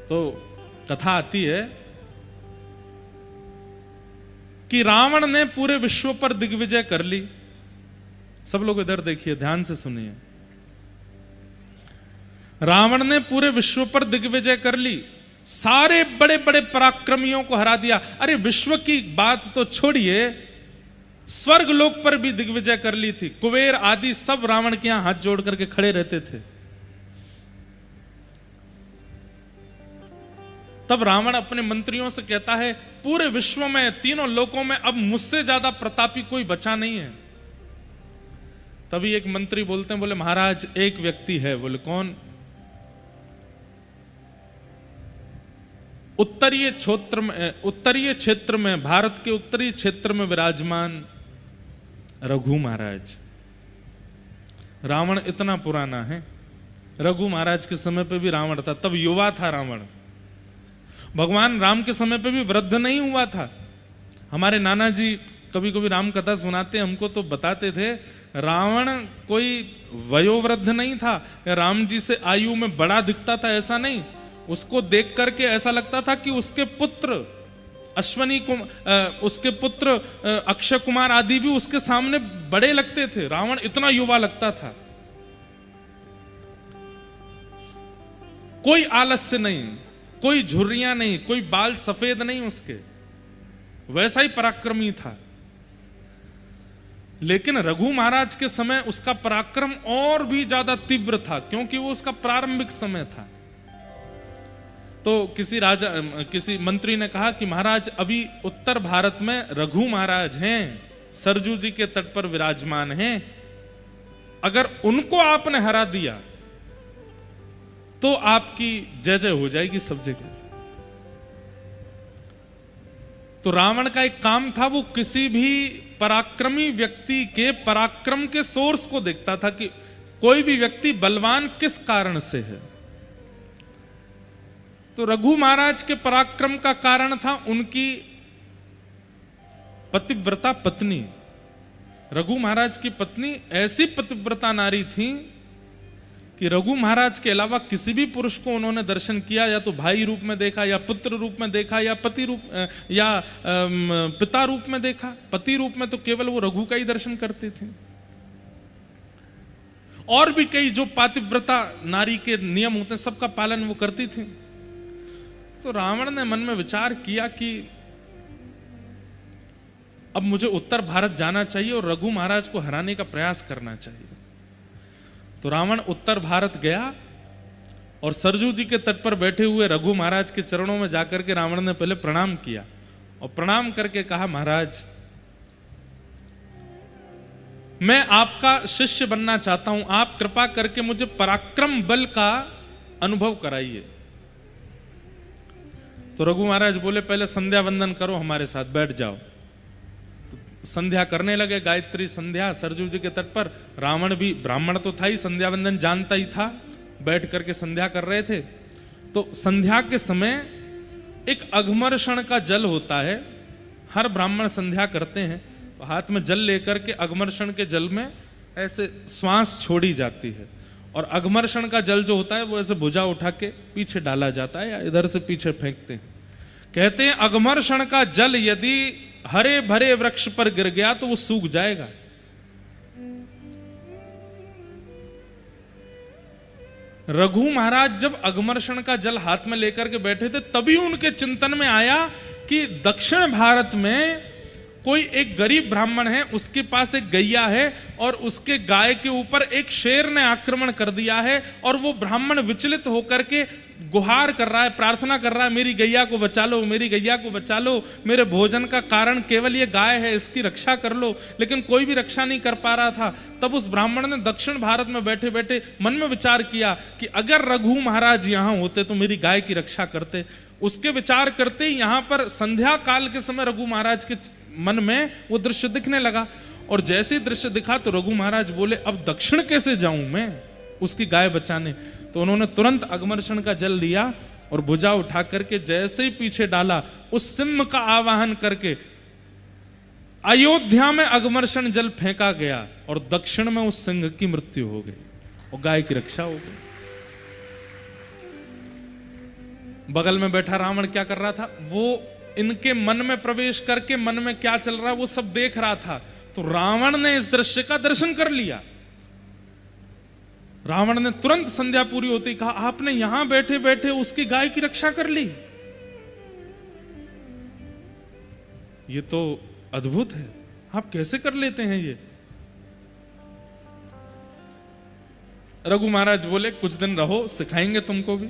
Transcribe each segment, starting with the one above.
तो कथा आती है कि रावण ने पूरे विश्व पर दिग्विजय कर ली। सब लोग इधर देखिए, ध्यान से सुनिए। रावण ने पूरे विश्व पर दिग्विजय कर ली, सारे बड़े बड़े पराक्रमियों को हरा दिया। अरे विश्व की बात तो छोड़िए, स्वर्ग लोक पर भी दिग्विजय कर ली थी। कुबेर आदि सब रावण के यहां हाथ जोड़ करके खड़े रहते थे। तब रावण अपने मंत्रियों से कहता है, पूरे विश्व में, तीनों लोकों में अब मुझसे ज्यादा प्रतापी कोई बचा नहीं है। तभी एक मंत्री बोलते हैं, बोले महाराज एक व्यक्ति है। बोले कौन? उत्तरीय क्षेत्र में, भारत के उत्तरीय क्षेत्र में विराजमान रघु महाराज। रावण इतना पुराना है, रघु महाराज के समय पे भी रावण था, तब युवा था रावण। भगवान राम के समय पे भी वृद्ध नहीं हुआ था। हमारे नाना जी कभी कभी राम कथा सुनाते, हमको तो बताते थे रावण कोई वयोवृद्ध नहीं था, राम जी से आयु में बड़ा दिखता था ऐसा नहीं। उसको देख करके ऐसा लगता था कि उसके पुत्र उसके पुत्र अक्षय कुमार आदि भी उसके सामने बड़े लगते थे। रावण इतना युवा लगता था, कोई आलस्य नहीं, कोई झुर्रियां नहीं, कोई बाल सफेद नहीं उसके, वैसा ही पराक्रमी था। लेकिन रघु महाराज के समय उसका पराक्रम और भी ज्यादा तीव्र था, क्योंकि वो उसका प्रारंभिक समय था। तो किसी मंत्री ने कहा कि महाराज अभी उत्तर भारत में रघु महाराज हैं, सरजू जी के तट पर विराजमान हैं, अगर उनको आपने हरा दिया तो आपकी जय जय हो जाएगी सब जगह। तो रावण का एक काम था, वो किसी भी पराक्रमी व्यक्ति के पराक्रम के सोर्स को देखता था कि कोई भी व्यक्ति बलवान किस कारण से है। तो रघु महाराज के पराक्रम का कारण था उनकी पतिव्रता पत्नी। रघु महाराज की पत्नी ऐसी पतिव्रता नारी थी कि रघु महाराज के अलावा किसी भी पुरुष को उन्होंने दर्शन किया, या तो भाई रूप में देखा, या पुत्र रूप में देखा, या पति रूप या पिता रूप में देखा। पति रूप में तो केवल वो रघु का ही दर्शन करते थे। और भी कई जो पातिव्रता नारी के नियम होते हैं सबका पालन वो करती थी। तो रावण ने मन में विचार किया कि अब मुझे उत्तर भारत जाना चाहिए और रघु महाराज को हराने का प्रयास करना चाहिए। तो रावण उत्तर भारत गया और सरजू जी के तट पर बैठे हुए रघु महाराज के चरणों में जाकर के रावण ने पहले प्रणाम किया और प्रणाम करके कहा, महाराज मैं आपका शिष्य बनना चाहता हूं, आप कृपा करके मुझे पराक्रम बल का अनुभव कराइए। तो रघु महाराज बोले, पहले संध्या वंदन करो, हमारे साथ बैठ जाओ। तो संध्या करने लगे, गायत्री संध्या सरजू जी के तट पर। रावण भी ब्राह्मण तो था ही, संध्या वंदन जानता ही था, बैठ करके संध्या कर रहे थे। तो संध्या के समय एक अघमर्षण का जल होता है, हर ब्राह्मण संध्या करते हैं तो हाथ में जल लेकर के अघमर्षण के जल में ऐसे श्वास छोड़ी जाती है, और अघमर्षण का जल जो होता है वो ऐसे भुजा उठा के पीछे डाला जाता है या इधर से पीछे फेंकते हैं। कहते हैं अघमर्षण का जल यदि हरे भरे वृक्ष पर गिर गया तो वो सूख जाएगा। रघु महाराज जब अघमर्षण का जल हाथ में लेकर के बैठे थे तभी उनके चिंतन में आया कि दक्षिण भारत में कोई एक गरीब ब्राह्मण है, उसके पास एक गैया है और उसके गाय के ऊपर एक शेर ने आक्रमण कर दिया है, और वो ब्राह्मण विचलित होकर के गुहार कर रहा है, प्रार्थना कर रहा है, मेरी गैया को बचा लो, मेरी गैया को बचा लो, मेरे भोजन का कारण केवल ये गाय है, इसकी रक्षा कर लो। लेकिन कोई भी रक्षा नहीं कर पा रहा था। तब उस ब्राह्मण ने दक्षिण भारत में बैठे बैठे मन में विचार किया कि अगर रघु महाराज यहां होते तो मेरी गाय की रक्षा करते। उसके विचार करते ही यहां पर संध्या काल के समय रघु महाराज के मन में वो दृश्य दिखने लगा, और जैसे ही दृश्य दिखा तो रघु महाराज बोले, अब दक्षिण कैसे जाऊं मैं उसकी गाय बचाने। तो उन्होंने तुरंत अघमर्षण का जल लिया और भुजा उठा करके जैसे ही पीछे डाला, उस सिंह का आवाहन करके अयोध्या में अघमर्षण जल फेंका गया और दक्षिण में उस सिंह की मृत्यु हो गई और गाय की रक्षा हो गई। बगल में बैठा रावण क्या कर रहा था, वो इनके मन में प्रवेश करके मन में क्या चल रहा है वो सब देख रहा था। तो रावण ने इस दृश्य का दर्शन कर लिया। रावण ने तुरंत संध्या पूरी होती कहा, आपने यहां बैठे बैठे उसकी गाय की रक्षा कर ली, ये तो अद्भुत है, आप कैसे कर लेते हैं ये। रघु महाराज बोले कुछ दिन रहो, सिखाएंगे तुमको भी।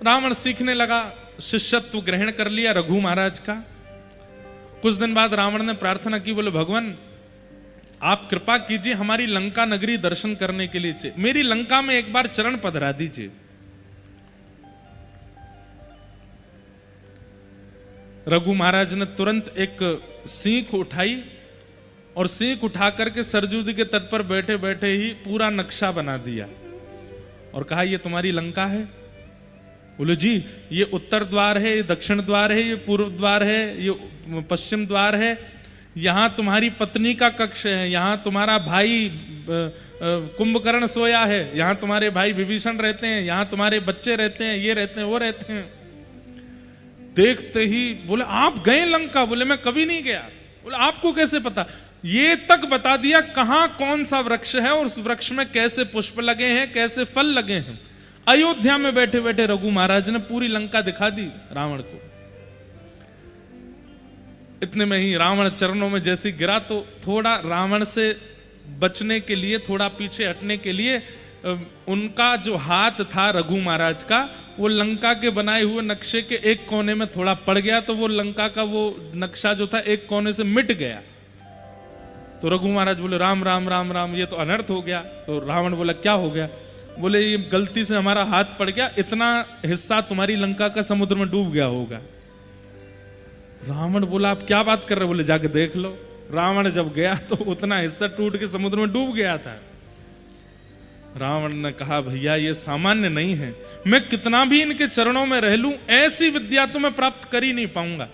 रावण सीखने लगा, शिष्यत्व ग्रहण कर लिया रघु महाराज का। कुछ दिन बाद रावण ने प्रार्थना की, बोले भगवान आप कृपा कीजिए, हमारी लंका नगरी दर्शन करने के लिए मेरी लंका में एक बार चरण पधरा दीजिए। रघु महाराज ने तुरंत एक सीख उठाई और सीख उठा करके सरजू जी के तट पर बैठे बैठे ही पूरा नक्शा बना दिया और कहा ये तुम्हारी लंका है। बोले जी ये उत्तर द्वार है, ये दक्षिण द्वार है, ये पूर्व द्वार है, ये पश्चिम द्वार है, यहां तुम्हारी पत्नी का कक्ष है, यहां तुम्हारा भाई कुंभकर्ण सोया है, यहां तुम्हारे भाई विभीषण रहते हैं, यहां तुम्हारे बच्चे रहते हैं, ये रहते हैं, वो रहते हैं। देखते ही बोले आप गए लंका? बोले मैं कभी नहीं गया। बोले आपको कैसे पता? ये तक बता दिया कहां कौन सा वृक्ष है और उस वृक्ष में कैसे पुष्प लगे हैं, कैसे फल लगे हैं। अयोध्या में बैठे बैठे रघु महाराज ने पूरी लंका दिखा दी रावण को। इतने में ही रावण चरणों में जैसे गिरा तो थोड़ा रावण से बचने के लिए, थोड़ा पीछे हटने के लिए उनका जो हाथ था रघु महाराज का, वो लंका के बनाए हुए नक्शे के एक कोने में थोड़ा पड़ गया, तो वो लंका का वो नक्शा जो था एक कोने से मिट गया। तो रघु महाराज बोले राम राम राम राम, ये तो अनर्थ हो गया। तो रावण बोला क्या हो गया? बोले ये गलती से हमारा हाथ पड़ गया, इतना हिस्सा तुम्हारी लंका का समुद्र में डूब गया होगा। रावण बोला आप क्या बात कर रहे? बोले जाके देख लो। रावण जब गया तो उतना हिस्सा टूट के समुद्र में डूब गया था। रावण ने कहा भैया ये सामान्य नहीं है, मैं कितना भी इनके चरणों में रह लूं ऐसी विद्या तो मैं प्राप्त कर ही नहीं पाऊंगा।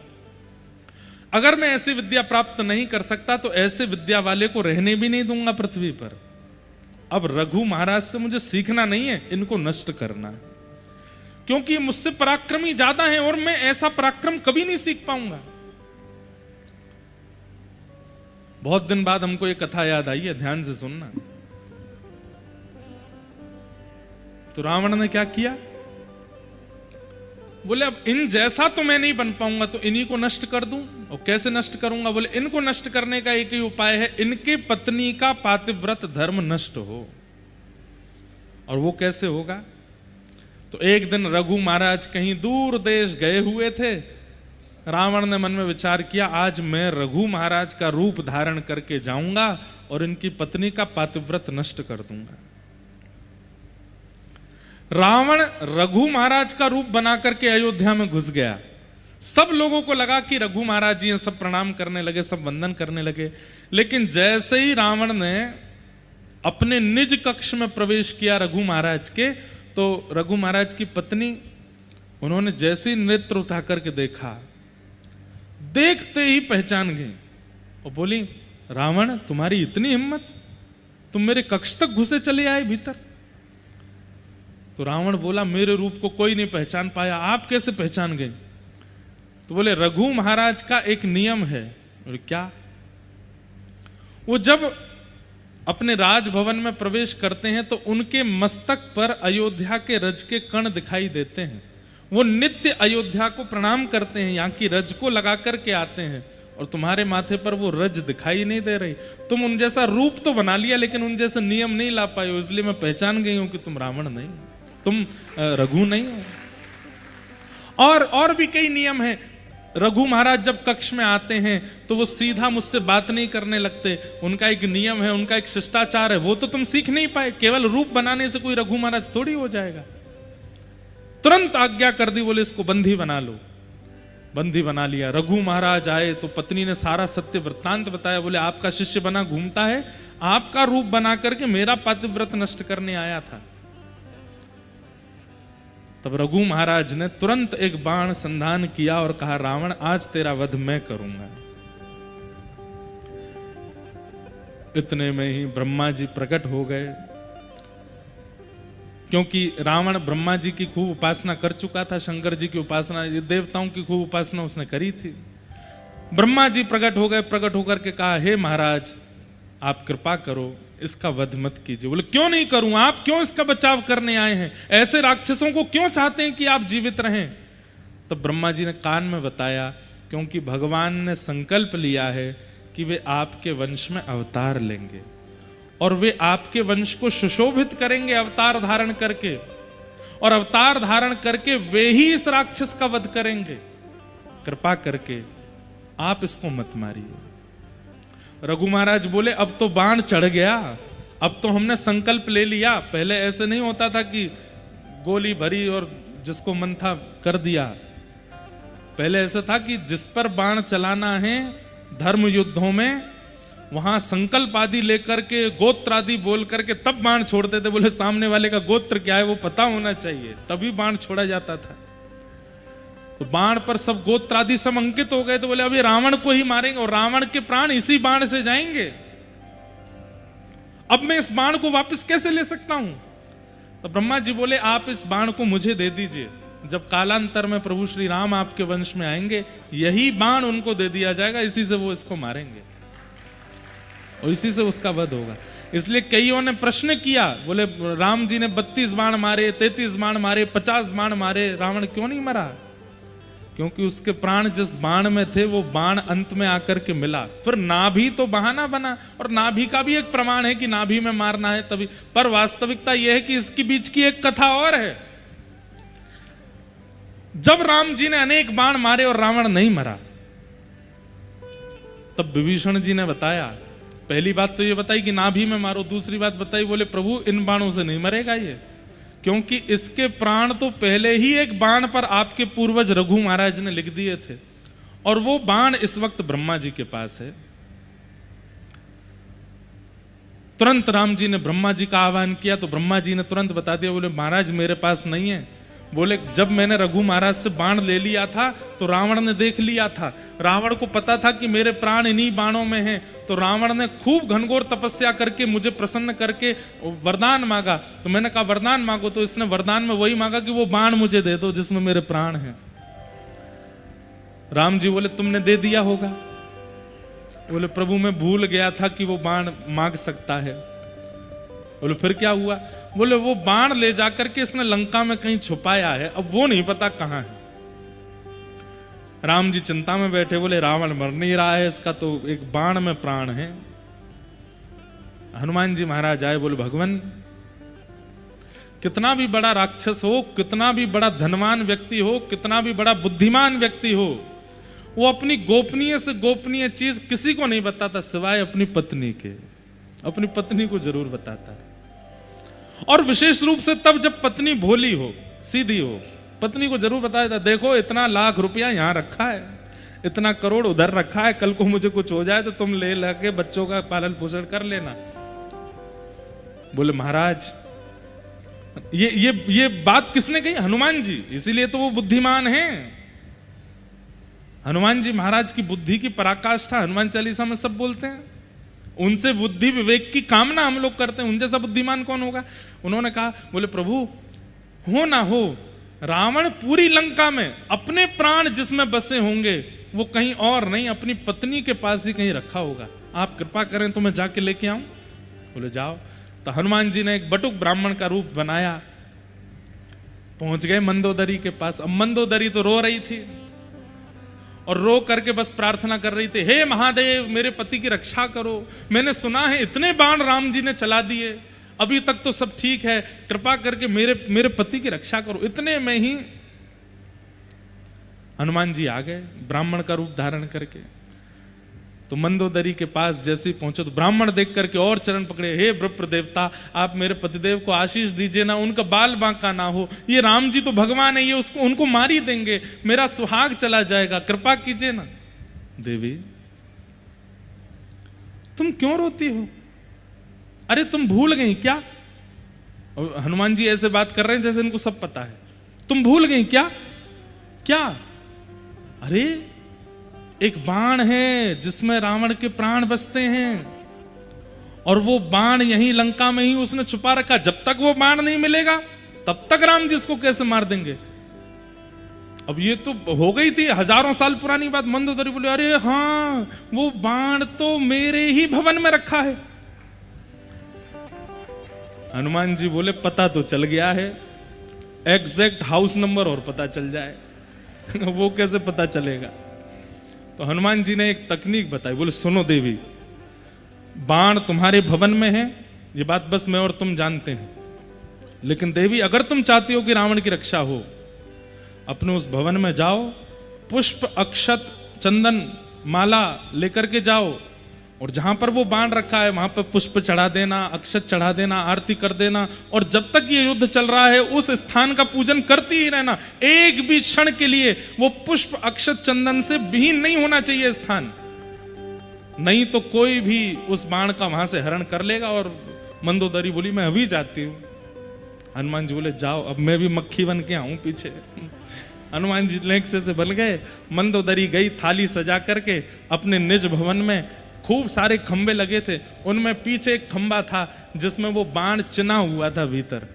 अगर मैं ऐसी विद्या प्राप्त नहीं कर सकता तो ऐसे विद्या वाले को रहने भी नहीं दूंगा पृथ्वी पर। अब रघु महाराज से मुझे सीखना नहीं है, इनको नष्ट करना है, क्योंकि मुझसे पराक्रमी ज्यादा है और मैं ऐसा पराक्रम कभी नहीं सीख पाऊंगा। बहुत दिन बाद हमको ये कथा याद आई है, ध्यान से सुनना। तो रावण ने क्या किया? बोले अब इन जैसा तो मैं नहीं बन पाऊंगा, तो इन्हीं को नष्ट कर दूं। और कैसे नष्ट करूंगा? बोले इनको नष्ट करने का एक ही उपाय है, इनके पत्नी का पातिव्रत धर्म नष्ट हो। और वो कैसे होगा? तो एक दिन रघु महाराज कहीं दूर देश गए हुए थे। रावण ने मन में विचार किया आज मैं रघु महाराज का रूप धारण करके जाऊंगा और इनकी पत्नी का पातिव्रत नष्ट कर दूंगा। रावण रघु महाराज का रूप बना करके अयोध्या में घुस गया। सब लोगों को लगा कि रघु महाराज जी हैं, सब प्रणाम करने लगे, सब वंदन करने लगे। लेकिन जैसे ही रावण ने अपने निज कक्ष में प्रवेश किया रघु महाराज के, तो रघु महाराज की पत्नी, उन्होंने जैसे ही नेत्र उठा करके देखा, देखते ही पहचान गई और बोली रावण तुम्हारी इतनी हिम्मत, तुम मेरे कक्ष तक घुसे चले आए भीतर। तो रावण बोला मेरे रूप को कोई नहीं पहचान पाया, आप कैसे पहचान गए? तो बोले रघु महाराज का एक नियम है। और क्या? वो जब अपने राजभवन में प्रवेश करते हैं तो उनके मस्तक पर अयोध्या के रज के कण दिखाई देते हैं। वो नित्य अयोध्या को प्रणाम करते हैं, यहाँ की रज को लगा करके आते हैं, और तुम्हारे माथे पर वो रज दिखाई नहीं दे रही। तुम उन जैसा रूप तो बना लिया लेकिन उन जैसे नियम नहीं ला पाए हो, इसलिए मैं पहचान गई हूं कि तुम रावण नहीं, तुम रघु नहीं हो। और भी कई नियम हैं। रघु महाराज जब कक्ष में आते हैं तो वो सीधा मुझसे बात नहीं करने लगते, उनका एक नियम है, उनका एक शिष्टाचार है, वो तो तुम सीख नहीं पाए। केवल रूप बनाने से कोई रघु महाराज थोड़ी हो जाएगा। तुरंत आज्ञा कर दी, बोले इसको बंदी बना लो। बंदी बना लिया। रघु महाराज आए तो पत्नी ने सारा सत्य वृत्तांत बताया। बोले आपका शिष्य बना घूमता है, आपका रूप बना करके मेरा पातिव्रत नष्ट करने आया था। तब रघु महाराज ने तुरंत एक बाण संधान किया और कहा रावण आज तेरा वध मैं करूंगा। इतने में ही ब्रह्मा जी प्रकट हो गए। क्योंकि रावण ब्रह्मा जी की खूब उपासना कर चुका था, शंकर जी की उपासना, देवताओं की खूब उपासना उसने करी थी। ब्रह्मा जी प्रकट हो गए, प्रकट होकर के कहा, हे महाराज आप कृपा करो, इसका वध मत कीजिए। बोले क्यों नहीं करूं, आप क्यों इसका बचाव करने आए हैं, ऐसे राक्षसों को क्यों चाहते हैं कि आप जीवित रहें? तो ब्रह्मा जी ने कान में बताया, क्योंकि भगवान ने संकल्प लिया है कि वे आपके वंश में अवतार लेंगे और वे आपके वंश को सुशोभित करेंगे अवतार धारण करके, और अवतार धारण करके वे ही इस राक्षस का वध करेंगे। कृपा करके आप इसको मत मारिए। रघु महाराज बोले अब तो बाण चढ़ गया, अब तो हमने संकल्प ले लिया। पहले ऐसे नहीं होता था कि गोली भरी और जिसको मन था कर दिया। पहले ऐसा था कि जिस पर बाण चलाना है धर्म युद्धों में, वहां संकल्प आदि लेकर के, गोत्र आदि बोल करके तब बाण छोड़ते थे। बोले सामने वाले का गोत्र क्या है वो पता होना चाहिए, तभी बाण छोड़ा जाता था। तो बाण पर सब गोत्र आदि सब अंकित हो गए, तो बोले अभी रावण को ही मारेंगे और रावण के प्राण इसी बाण से जाएंगे। अब मैं इस बाण को वापस कैसे ले सकता हूं? तो ब्रह्मा जी बोले आप इस बाण को मुझे दे दीजिए, जब कालांतर में प्रभु श्री राम आपके वंश में आएंगे यही बाण उनको दे दिया जाएगा, इसी से वो इसको मारेंगे और इसी से उसका वध होगा। इसलिए कईयों ने प्रश्न किया, बोले राम जी ने 32 बाण मारे, 33 बाण मारे, 50 बाण मारे, रावण क्यों नहीं मरा? क्योंकि उसके प्राण जिस बाण में थे वो बाण अंत में आकर के मिला। फिर नाभि तो बहाना बना, और नाभि का भी एक प्रमाण है कि नाभि में मारना है तभी, पर वास्तविकता यह है कि इसके बीच की एक कथा और है। जब राम जी ने अनेक बाण मारे और रावण नहीं मरा, तब विभीषण जी ने बताया, पहली बात तो ये बताई कि नाभि में मारो, दूसरी बात बताई बोले प्रभु इन बाणों से नहीं मरेगा ये, क्योंकि इसके प्राण तो पहले ही एक बाण पर आपके पूर्वज रघु महाराज ने लिख दिए थे, और वो बाण इस वक्त ब्रह्मा जी के पास है। तुरंत राम जी ने ब्रह्मा जी का आह्वान किया तो ब्रह्मा जी ने तुरंत बता दिया, बोले महाराज मेरे पास नहीं है। बोले जब मैंने रघु महाराज से बाण ले लिया था तो रावण ने देख लिया था, रावण को पता था कि मेरे प्राण इन्हीं बाणों में हैं, तो रावण ने खूब घनघोर तपस्या करके मुझे प्रसन्न करके वरदान मांगा। तो मैंने कहा वरदान मांगो, तो इसने वरदान में वही मांगा कि वो बाण मुझे दे दो जिसमें मेरे प्राण हैं। राम जी बोले तुमने दे दिया होगा। बोले प्रभु मैं भूल गया था कि वो बाण मांग सकता है। बोले फिर क्या हुआ? बोले वो बाण ले जाकर के इसने लंका में कहीं छुपाया है, अब वो नहीं पता कहां है। राम जी चिंता में बैठे, बोले रावण मर नहीं रहा है, इसका तो एक बाण में प्राण है। हनुमान जी महाराज आए, बोले भगवान कितना भी बड़ा राक्षस हो, कितना भी बड़ा धनवान व्यक्ति हो, कितना भी बड़ा बुद्धिमान व्यक्ति हो, वो अपनी गोपनीय से गोपनीय चीज किसी को नहीं बताता सिवाय अपनी पत्नी के। अपनी पत्नी को जरूर बताता है, और विशेष रूप से तब जब पत्नी भोली हो, सीधी हो, पत्नी को जरूर बताया था, देखो इतना लाख रुपया यहां रखा है, इतना करोड़ उधर रखा है, कल को मुझे कुछ हो जाए तो तुम ले लगे बच्चों का पालन पोषण कर लेना। बोले महाराज ये बात किसने कही? हनुमान जी, इसीलिए तो वो बुद्धिमान हैं। हनुमान जी महाराज की बुद्धि की पराकाष्ठा हनुमान चालीसा में सब बोलते हैं। उनसे बुद्धि विवेक की कामना हम लोग करते हैं, उन जैसा बुद्धिमान कौन होगा? उन्होंने कहा, बोले प्रभु हो ना हो, रावण पूरी लंका में अपने प्राण जिसमें बसे होंगे वो कहीं और नहीं, अपनी पत्नी के पास ही कहीं रखा होगा, आप कृपा करें तो मैं जाके लेके आऊं। बोले जाओ। तो हनुमान जी ने एक बटुक ब्राह्मण का रूप बनाया, पहुंच गए मंदोदरी के पास। अब मंदोदरी तो रो रही थी और रो करके बस प्रार्थना कर रही थी, हे महादेव मेरे पति की रक्षा करो, मैंने सुना है इतने बाण राम जी ने चला दिए, अभी तक तो सब ठीक है, कृपा करके मेरे पति की रक्षा करो। इतने में ही हनुमान जी आ गए ब्राह्मण का रूप धारण करके। तो मंदोदरी के पास जैसे ही पहुंचे तो ब्राह्मण देख करके और चरण पकड़े, हे विप्र देवता आप मेरे पतिदेव को आशीष दीजिए ना, उनका बाल बांका ना हो, ये राम जी तो भगवान है, ये उसको उनको मार ही देंगे, मेरा सुहाग चला जाएगा, कृपा कीजिए ना। देवी तुम क्यों रोती हो? अरे तुम भूल गई क्या? और हनुमान जी ऐसे बात कर रहे हैं जैसे इनको सब पता है। तुम भूल गई क्या? क्या? अरे एक बाण है जिसमें रावण के प्राण बसते हैं, और वो बाण यहीं लंका में ही उसने छुपा रखा, जब तक वो बाण नहीं मिलेगा तब तक राम जी उसको कैसे मार देंगे? अब ये तो हो गई थी हजारों साल पुरानी बात। मंदोदरी बोले अरे हाँ, वो बाण तो मेरे ही भवन में रखा है। हनुमान जी बोले पता तो चल गया है, एग्जैक्ट हाउस नंबर और पता चल जाए वो कैसे पता चलेगा? तो हनुमान जी ने एक तकनीक बताई। बोले सुनो देवी, बाण तुम्हारे भवन में है, ये बात बस मैं और तुम जानते हैं, लेकिन देवी अगर तुम चाहती हो कि रावण की रक्षा हो, अपने उस भवन में जाओ, पुष्प अक्षत चंदन माला लेकर के जाओ, और जहां पर वो बाण रखा है वहां पर पुष्प चढ़ा देना, अक्षत चढ़ा देना, आरती कर देना, और जब तक ये युद्ध चल रहा है उस स्थान का पूजन करती ही रहना। एक भी क्षण के लिए वो पुष्प अक्षत चंदन से विहीन नहीं होना चाहिए स्थान, नहीं तो कोई भी उस बाण का वहां से हरण कर लेगा। और मंदोदरी बोली मैं अभी जाती हूं। हनुमान जी बोले जाओ, अब मैं भी मक्खी बन के आऊं पीछे। हनुमान जी लेक्से से बन गए। मंदोदरी गई थाली सजा करके अपने निज भवन में। खूब सारे खंबे लगे थे, उनमें पीछे एक खंबा था जिसमें वो बाण चिना हुआ था भीतर।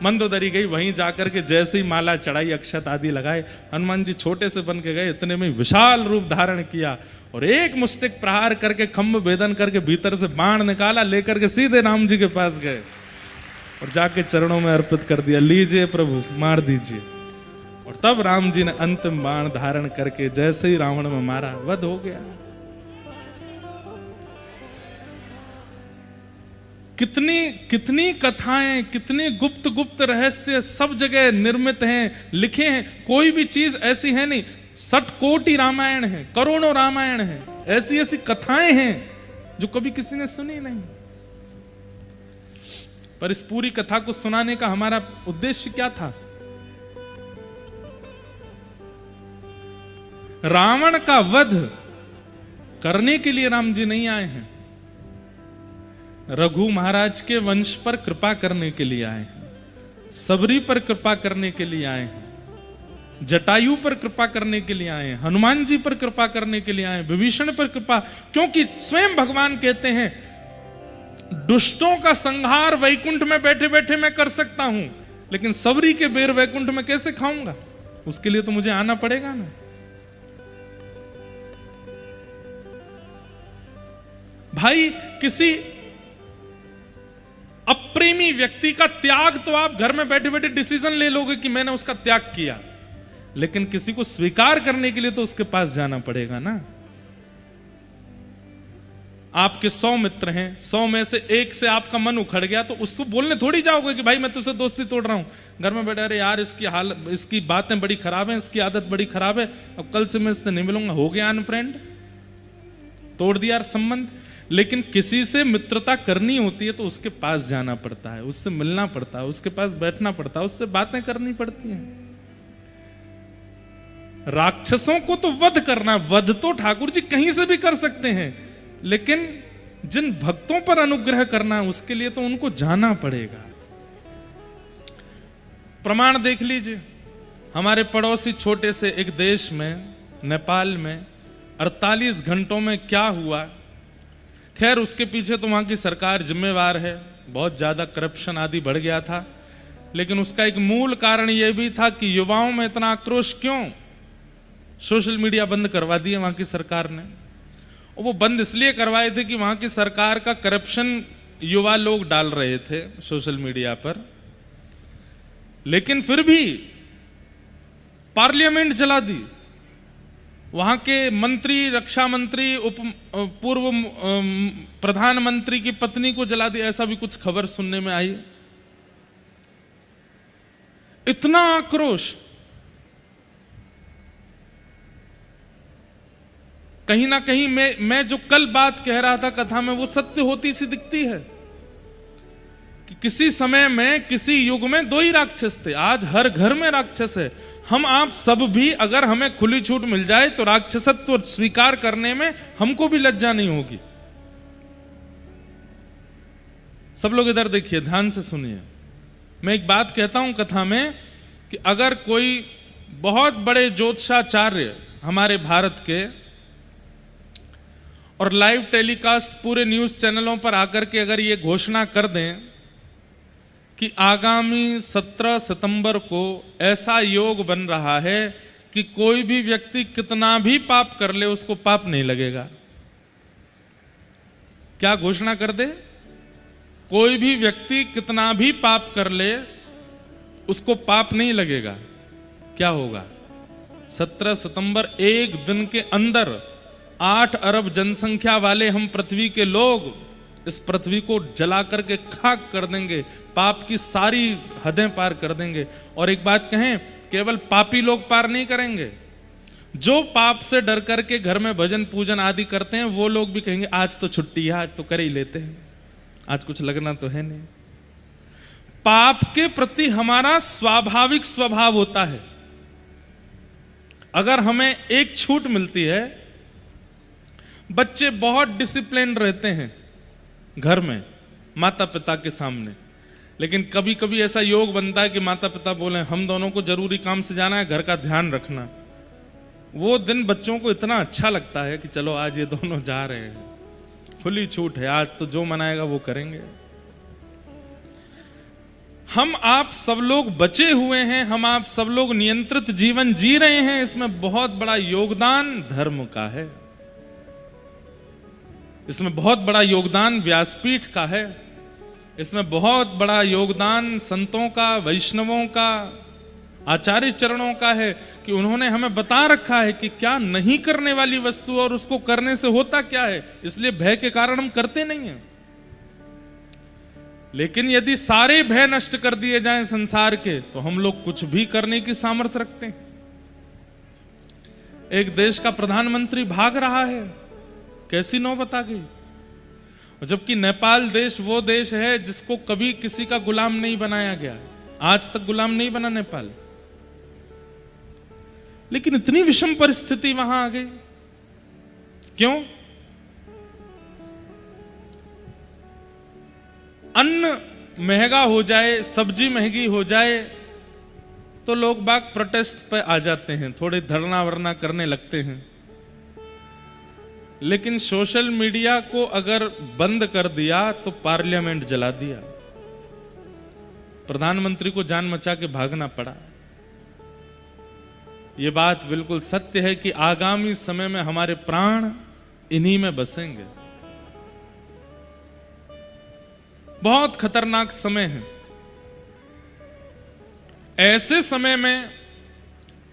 मंदोदरी गई, वहीं जाकर के जैसे ही माला चढ़ाई, अक्षत आदि लगाए, हनुमान जी छोटे से बन के गए, इतने में विशाल रूप धारण किया और एक मुष्टिक प्रहार करके खंभ भेदन करके भीतर से बाण निकाला, लेकर के सीधे राम जी के पास गए और जाके चरणों में अर्पित कर दिया, लीजिए प्रभु मार दीजिए। और तब राम जी ने अंतिम बाण धारण करके जैसे ही रावण में मारा, वध हो गया। कितनी कितनी कथाएं, कितने गुप्त गुप्त रहस्य सब जगह निर्मित हैं, लिखे हैं। कोई भी चीज ऐसी है नहीं, 60 कोटि रामायण है, करोड़ों रामायण है, ऐसी ऐसी कथाएं हैं जो कभी किसी ने सुनी नहीं। पर इस पूरी कथा को सुनाने का हमारा उद्देश्य क्या था? रावण का वध करने के लिए राम जी नहीं आए हैं, रघु महाराज के वंश पर कृपा करने के लिए आए हैं, सबरी पर कृपा करने के लिए आए हैं, जटायु पर कृपा करने के लिए आए हैं, हनुमान जी पर कृपा करने के लिए आए हैं, विभीषण पर कृपा। क्योंकि स्वयं भगवान कहते हैं दुष्टों का संहार वैकुंठ में बैठे बैठे मैं कर सकता हूं, लेकिन सबरी के बेर वैकुंठ में कैसे खाऊंगा? उसके लिए तो मुझे आना पड़ेगा ना। भाई, किसी अप्रेमी व्यक्ति का त्याग तो आप घर में बैठे बैठे डिसीजन ले लोगे कि मैंने उसका त्याग किया, लेकिन किसी को स्वीकार करने के लिए तो उसके पास जाना पड़ेगा ना। आपके 100 मित्र हैं, 100 में से एक से आपका मन उखड़ गया तो उसको बोलने थोड़ी जाओगे कि भाई मैं तुझसे दोस्ती तोड़ रहा हूं। घर में बैठे अरे यार इसकी बातें बड़ी खराब हैं, इसकी आदत बड़ी खराब है, अब कल से मैं इससे नहीं मिलूंगा, हो गया अनफ्रेंड, तोड़ दिया संबंध। लेकिन किसी से मित्रता करनी होती है तो उसके पास जाना पड़ता है, उससे मिलना पड़ता है, उसके पास बैठना पड़ता है, उससे बातें करनी पड़ती हैं। राक्षसों को तो वध करना, वध तो ठाकुर जी कहीं से भी कर सकते हैं, लेकिन जिन भक्तों पर अनुग्रह करना है उसके लिए तो उनको जाना पड़ेगा। प्रमाण देख लीजिए, हमारे पड़ोसी छोटे से एक देश में, नेपाल में 48 घंटों में क्या हुआ। खैर उसके पीछे तो वहां की सरकार जिम्मेवार है, बहुत ज्यादा करप्शन आदि बढ़ गया था, लेकिन उसका एक मूल कारण यह भी था कि युवाओं में इतना आक्रोश क्यों। सोशल मीडिया बंद करवा दिए वहां की सरकार ने, और वो बंद इसलिए करवाए थे कि वहां की सरकार का करप्शन युवा लोग डाल रहे थे सोशल मीडिया पर। लेकिन फिर भी पार्लियामेंट जला दी, वहां के मंत्री, रक्षा मंत्री, पूर्व प्रधानमंत्री की पत्नी को जला दिया, ऐसा भी कुछ खबर सुनने में आई। इतना आक्रोश, कहीं ना कहीं मैं जो कल बात कह रहा था कथा में, वो सत्य होती सी दिखती है कि किसी समय में, किसी युग में 2 ही राक्षस थे, आज हर घर में राक्षस है। हम आप सब भी अगर हमें खुली छूट मिल जाए तो राक्षसत्व स्वीकार करने में हमको भी लज्जा नहीं होगी। सब लोग इधर देखिए, ध्यान से सुनिए। मैं एक बात कहता हूं कथा में कि अगर कोई बहुत बड़े ज्योतिषाचार्य हमारे भारत के और लाइव टेलीकास्ट पूरे न्यूज चैनलों पर आकर के अगर ये घोषणा कर दें कि आगामी 17 सितंबर को ऐसा योग बन रहा है कि कोई भी व्यक्ति कितना भी पाप कर ले उसको पाप नहीं लगेगा। क्या घोषणा कर दे? कोई भी व्यक्ति कितना भी पाप कर ले उसको पाप नहीं लगेगा। क्या होगा? 17 सितंबर एक दिन के अंदर 8 अरब जनसंख्या वाले हम पृथ्वी के लोग इस पृथ्वी को जला करके खाक कर देंगे, पाप की सारी हदें पार कर देंगे। और एक बात कहें, केवल पापी लोग पार नहीं करेंगे, जो पाप से डर करके घर में भजन पूजन आदि करते हैं वो लोग भी कहेंगे आज तो छुट्टी है, आज तो कर ही लेते हैं, आज कुछ लगना तो है नहीं। पाप के प्रति हमारा स्वाभाविक स्वभाव होता है। अगर हमें एक छूट मिलती है, बच्चे बहुत डिसिप्लिन रहते हैं घर में माता पिता के सामने, लेकिन कभी कभी ऐसा योग बनता है कि माता पिता बोले हम दोनों को जरूरी काम से जाना है, घर का ध्यान रखना। वो दिन बच्चों को इतना अच्छा लगता है कि चलो आज ये दोनों जा रहे हैं, खुली छूट है, आज तो जो मनाएगा वो करेंगे। हम आप सब लोग बचे हुए हैं, हम आप सब लोग नियंत्रित जीवन जी रहे हैं। इसमें बहुत बड़ा योगदान धर्म का है, इसमें बहुत बड़ा योगदान व्यासपीठ का है, इसमें बहुत बड़ा योगदान संतों का, वैष्णवों का, आचार्य चरणों का है कि उन्होंने हमें बता रखा है कि क्या नहीं करने वाली वस्तु और उसको करने से होता क्या है। इसलिए भय के कारण हम करते नहीं हैं। लेकिन यदि सारे भय नष्ट कर दिए जाएं संसार के, तो हम लोग कुछ भी करने की सामर्थ्य रखते हैं। एक देश का प्रधानमंत्री भाग रहा है, कैसी नौबत आ गई। जबकि नेपाल देश वो देश है जिसको कभी किसी का गुलाम नहीं बनाया गया, आज तक गुलाम नहीं बना नेपाल, लेकिन इतनी विषम परिस्थिति वहां आ गई। क्यों? अन्न महंगा हो जाए, सब्जी महंगी हो जाए तो लोग बाग प्रोटेस्ट पे आ जाते हैं, थोड़े धरना वरना करने लगते हैं। लेकिन सोशल मीडिया को अगर बंद कर दिया तो पार्लियामेंट जला दिया, प्रधानमंत्री को जान मचा के भागना पड़ा। यह बात बिल्कुल सत्य है कि आगामी समय में हमारे प्राण इन्हीं में बसेंगे। बहुत खतरनाक समय है। ऐसे समय में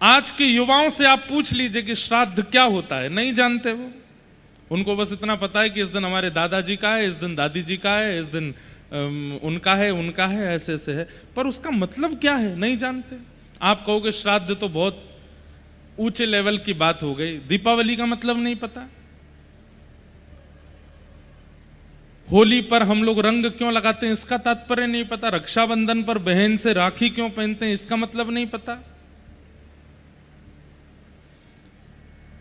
आज के युवाओं से आप पूछ लीजिए कि श्राद्ध क्या होता है, नहीं जानते वो। उनको बस इतना पता है कि इस दिन हमारे दादाजी का है, इस दिन दादी जी का है, इस दिन उनका है, ऐसे ऐसे है, पर उसका मतलब क्या है नहीं जानते। आप कहोगे श्राद्ध तो बहुत ऊंचे लेवल की बात हो गई, दीपावली का मतलब नहीं पता, होली पर हम लोग रंग क्यों लगाते हैं इसका तात्पर्य नहीं पता, रक्षाबंधन पर बहन से राखी क्यों पहनते हैं इसका मतलब नहीं पता।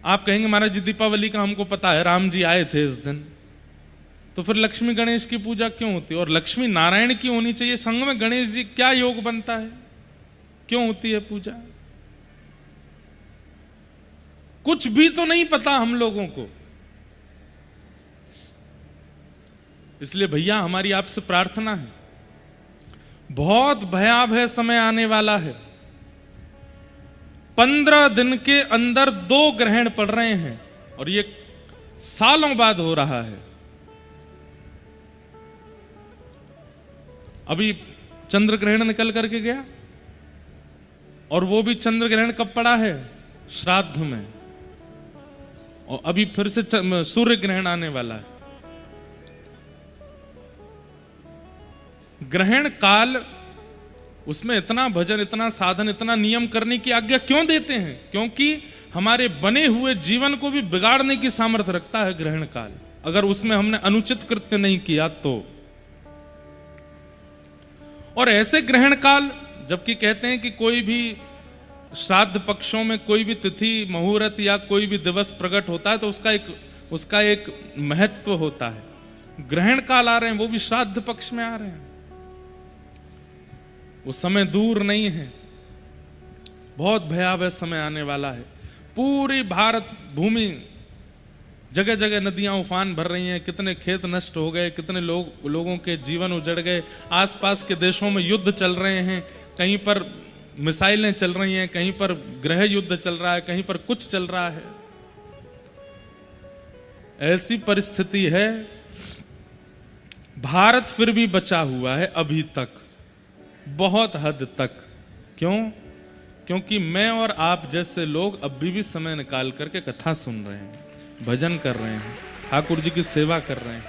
आप कहेंगे महाराज जी दीपावली का हमको पता है, राम जी आए थे इस दिन, तो फिर लक्ष्मी गणेश की पूजा क्यों होती है? और लक्ष्मी नारायण की होनी चाहिए, संग में गणेश जी, क्या योग बनता है, क्यों होती है पूजा? कुछ भी तो नहीं पता हम लोगों को। इसलिए भैया हमारी आपसे प्रार्थना है, बहुत भयावह समय आने वाला है। 15 दिन के अंदर 2 ग्रहण पड़ रहे हैं और ये सालों बाद हो रहा है। अभी चंद्र ग्रहण निकल करके गया और वो भी चंद्र ग्रहण कब पड़ा है? श्राद्ध में। और अभी फिर से सूर्य ग्रहण आने वाला है। ग्रहण काल, उसमें इतना भजन, इतना साधन, इतना नियम करने की आज्ञा क्यों देते हैं? क्योंकि हमारे बने हुए जीवन को भी बिगाड़ने की सामर्थ्य रखता है ग्रहण काल, अगर उसमें हमने अनुचित कृत्य नहीं किया तो। और ऐसे ग्रहण काल, जबकि कहते हैं कि कोई भी श्राद्ध पक्षों में कोई भी तिथि, मुहूर्त या कोई भी दिवस प्रकट होता है तो उसका एक महत्व होता है। ग्रहण काल आ रहे हैं, वो भी श्राद्ध पक्ष में आ रहे हैं, वो समय दूर नहीं है, बहुत भयावह समय आने वाला है। पूरी भारत भूमि जगह जगह नदियां उफान भर रही हैं, कितने खेत नष्ट हो गए, कितने लोगों के जीवन उजड़ गए, आसपास के देशों में युद्ध चल रहे हैं, कहीं पर मिसाइलें चल रही हैं, कहीं पर गृह युद्ध चल रहा है, कहीं पर कुछ चल रहा है। ऐसी परिस्थिति है, भारत फिर भी बचा हुआ है अभी तक, बहुत हद तक। क्यों? क्योंकि मैं और आप जैसे लोग अभी भी समय निकाल करके कथा सुन रहे हैं, भजन कर रहे हैं, ठाकुर जी की सेवा कर रहे हैं।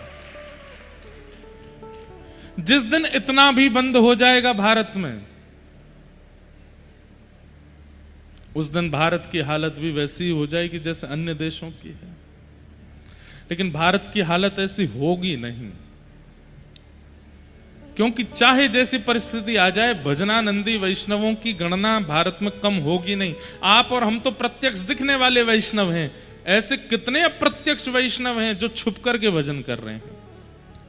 जिस दिन इतना भी बंद हो जाएगा भारत में, उस दिन भारत की हालत भी वैसी हो जाएगी जैसे अन्य देशों की है। लेकिन भारत की हालत ऐसी होगी नहीं, क्योंकि चाहे जैसी परिस्थिति आ जाए, भजनानंदी वैष्णवों की गणना भारत में कम होगी नहीं। आप और हम तो प्रत्यक्ष दिखने वाले वैष्णव हैं, ऐसे कितने अप्रत्यक्ष वैष्णव हैं जो छुप करके भजन कर रहे हैं,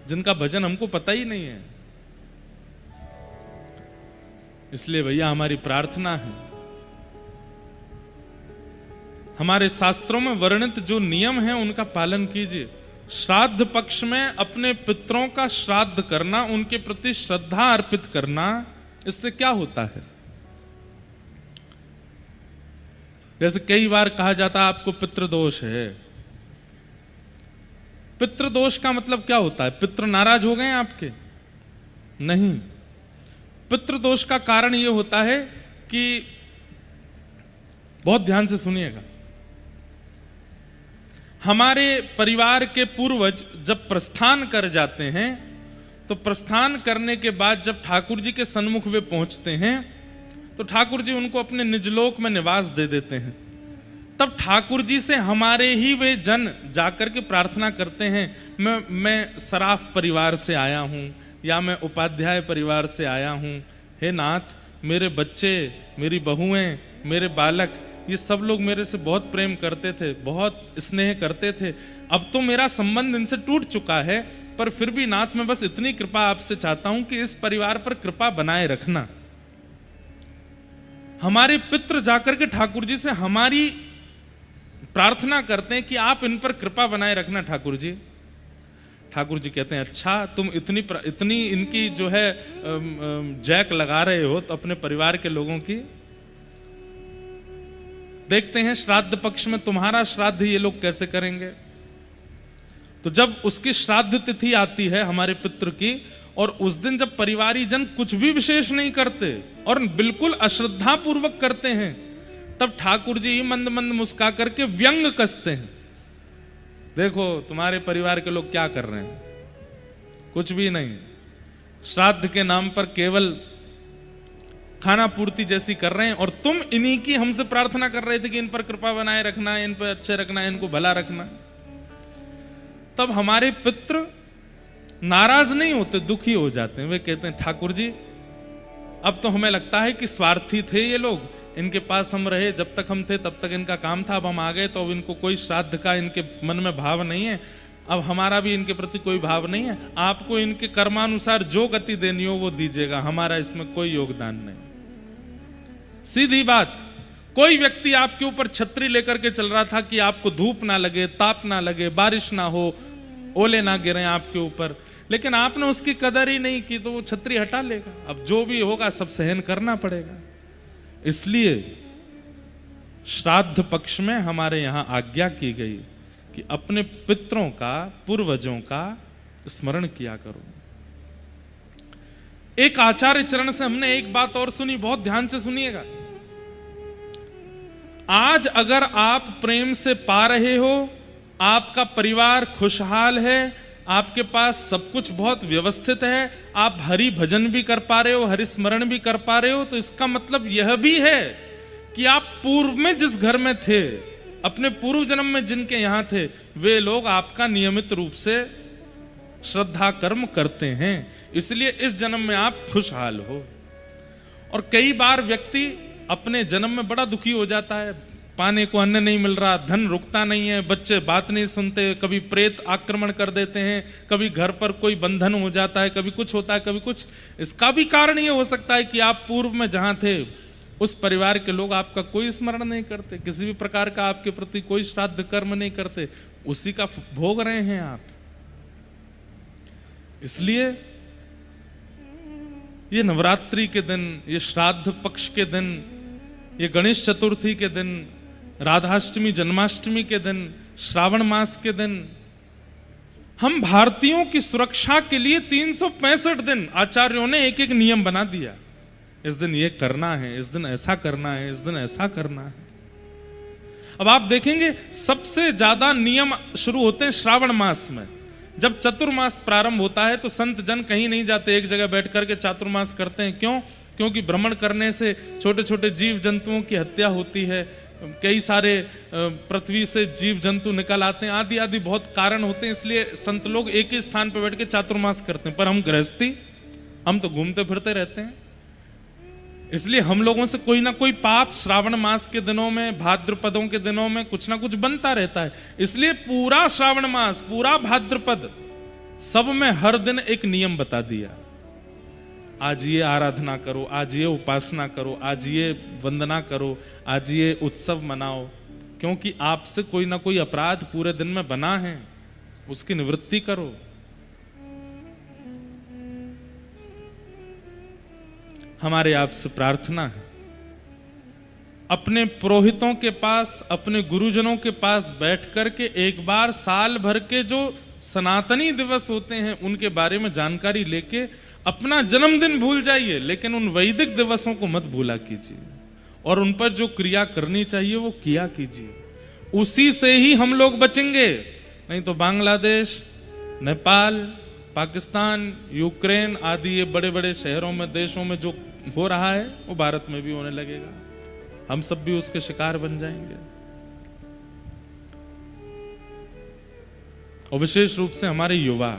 जिनका भजन हमको पता ही नहीं है। इसलिए भैया हमारी प्रार्थना है, हमारे शास्त्रों में वर्णित जो नियम है उनका पालन कीजिए। श्राद्ध पक्ष में अपने पितरों का श्राद्ध करना, उनके प्रति श्रद्धा अर्पित करना, इससे क्या होता है? जैसे कई बार कहा जाता है आपको पितृदोष है। पितृदोष का मतलब क्या होता है? पितृ नाराज हो गए आपके? नहीं। पितृदोष का कारण यह होता है कि, बहुत ध्यान से सुनिएगा, हमारे परिवार के पूर्वज जब प्रस्थान कर जाते हैं, तो प्रस्थान करने के बाद जब ठाकुर जी के सन्मुख वे पहुंचते हैं, तो ठाकुर जी उनको अपने निजलोक में निवास दे देते हैं। तब ठाकुर जी से हमारे ही वे जन जाकर के प्रार्थना करते हैं, मैं सराफ परिवार से आया हूं, या मैं उपाध्याय परिवार से आया हूं, हे नाथ, मेरे बच्चे, मेरी बहुएं, मेरे बालक, ये सब लोग मेरे से बहुत प्रेम करते थे, बहुत स्नेह करते थे। अब तो मेरा संबंध इनसे टूट चुका है, पर फिर भी नाथ मैं बस इतनी कृपा आपसे चाहता हूं कि इस परिवार पर कृपा बनाए रखना। हमारे पितृ जाकर के ठाकुर जी से हमारी प्रार्थना करते हैं कि आप इन पर कृपा बनाए रखना ठाकुर जी। ठाकुर जी कहते हैं, अच्छा तुम इतनी इनकी जो है जैक लगा रहे हो तो अपने परिवार के लोगों की। देखते हैं श्राद्ध पक्ष में तुम्हारा श्राद्ध ये लोग कैसे करेंगे। तो जब उसकी श्राद्ध तिथि आती है हमारे पितृ की, और उस दिन जब परिवारी जन कुछ भी विशेष नहीं करते और बिल्कुल अश्रद्धा पूर्वक करते हैं, तब ठाकुर जी मंद मंद मुस्का करके व्यंग कसते हैं, देखो तुम्हारे परिवार के लोग क्या कर रहे हैं, कुछ भी नहीं, श्राद्ध के नाम पर केवल खाना पूर्ति जैसी कर रहे हैं, और तुम इन्हीं की हमसे प्रार्थना कर रहे थे कि इन पर कृपा बनाए रखना, इन पर अच्छे रखना, इनको भला रखना। तब हमारे पितृ नाराज नहीं होते, दुखी हो जाते हैं। वे कहते हैं, ठाकुर जी अब तो हमें लगता है कि स्वार्थी थे ये लोग, इनके पास हम रहे, जब तक हम थे तब तक इनका काम था, अब हम आ गए तो अब इनको कोई श्राद्ध का इनके मन में भाव नहीं है, अब हमारा भी इनके प्रति कोई भाव नहीं है, आपको इनके कर्मानुसार जो गति देनी हो वो दीजिएगा, हमारा इसमें कोई योगदान नहीं। सीधी बात। कोई व्यक्ति आपके ऊपर छतरी लेकर के चल रहा था कि आपको धूप ना लगे, ताप ना लगे, बारिश ना हो, ओले ना गिरे आपके ऊपर, लेकिन आपने उसकी कदर ही नहीं की, तो वो छतरी हटा लेगा। अब जो भी होगा सब सहन करना पड़ेगा। इसलिए श्राद्ध पक्ष में हमारे यहां आज्ञा की गई कि अपने पितरों का, पूर्वजों का स्मरण किया करो। एक आचार्य चरण से हमने एक बात और सुनी, बहुत ध्यान से सुनिएगा। आज अगर आप प्रेम से पा रहे हो, आपका परिवार खुशहाल है, आपके पास सब कुछ बहुत व्यवस्थित है, आप हरि भजन भी कर पा रहे हो, हरि स्मरण भी कर पा रहे हो, तो इसका मतलब यह भी है कि आप पूर्व में जिस घर में थे, अपने पूर्व जन्म में जिनके यहां थे, वे लोग आपका नियमित रूप से श्रद्धा कर्म करते हैं, इसलिए इस जन्म में आप खुशहाल हो। और कई बार व्यक्ति अपने जन्म में बड़ा दुखी हो जाता है, पाने को अन्न नहीं मिल रहा, धन रुकता नहीं है, बच्चे बात नहीं सुनते, कभी प्रेत आक्रमण कर देते हैं, कभी घर पर कोई बंधन हो जाता है, कभी कुछ होता है, कभी कुछ। इसका भी कारण ये हो सकता है कि आप पूर्व में जहां थे उस परिवार के लोग आपका कोई स्मरण नहीं करते, किसी भी प्रकार का आपके प्रति कोई श्राद्ध कर्म नहीं करते, उसी का भोग रहे हैं आप। इसलिए ये नवरात्रि के दिन, ये श्राद्ध पक्ष के दिन, ये गणेश चतुर्थी के दिन, राधाष्टमी जन्माष्टमी के दिन, श्रावण मास के दिन, हम भारतीयों की सुरक्षा के लिए 365 दिन आचार्यों ने एक एक नियम बना दिया। इस दिन ये करना है, इस दिन ऐसा करना है, इस दिन ऐसा करना है। अब आप देखेंगे सबसे ज्यादा नियम शुरू होते हैं श्रावण मास में। जब चतुर्मास प्रारंभ होता है तो संत जन कहीं नहीं जाते, एक जगह बैठ करके चातुर्मास करते हैं। क्यों? क्योंकि भ्रमण करने से छोटे छोटे जीव जंतुओं की हत्या होती है, कई सारे पृथ्वी से जीव जंतु निकल आते हैं, आदि आदि बहुत कारण होते हैं। इसलिए संत लोग एक ही स्थान पर बैठ के चातुर्मास करते हैं। पर हम गृहस्थी, हम तो घूमते फिरते रहते हैं। इसलिए हम लोगों से कोई ना कोई पाप श्रावण मास के दिनों में, भाद्रपदों के दिनों में कुछ ना कुछ बनता रहता है। इसलिए पूरा श्रावण मास, पूरा भाद्रपद, सब में हर दिन एक नियम बता दिया। आज ये आराधना करो, आज ये उपासना करो, आज ये वंदना करो, आज ये उत्सव मनाओ, क्योंकि आपसे कोई ना कोई अपराध पूरे दिन में बना है, उसकी निवृत्ति करो। हमारे आपसे प्रार्थना है, अपने पुरोहितों के पास, अपने गुरुजनों के पास बैठ करके एक बार साल भर के जो सनातनी दिवस होते हैं उनके बारे में जानकारी लेके अपना जन्मदिन भूल जाइए, लेकिन उन वैदिक दिवसों को मत भूला कीजिए और उन पर जो क्रिया करनी चाहिए वो किया कीजिए। उसी से ही हम लोग बचेंगे। नहीं तो बांग्लादेश, नेपाल, पाकिस्तान, यूक्रेन आदि ये बड़े बड़े शहरों में, देशों में जो हो रहा है वो भारत में भी होने लगेगा। हम सब भी उसके शिकार बन जाएंगे। और विशेष रूप से हमारे युवा,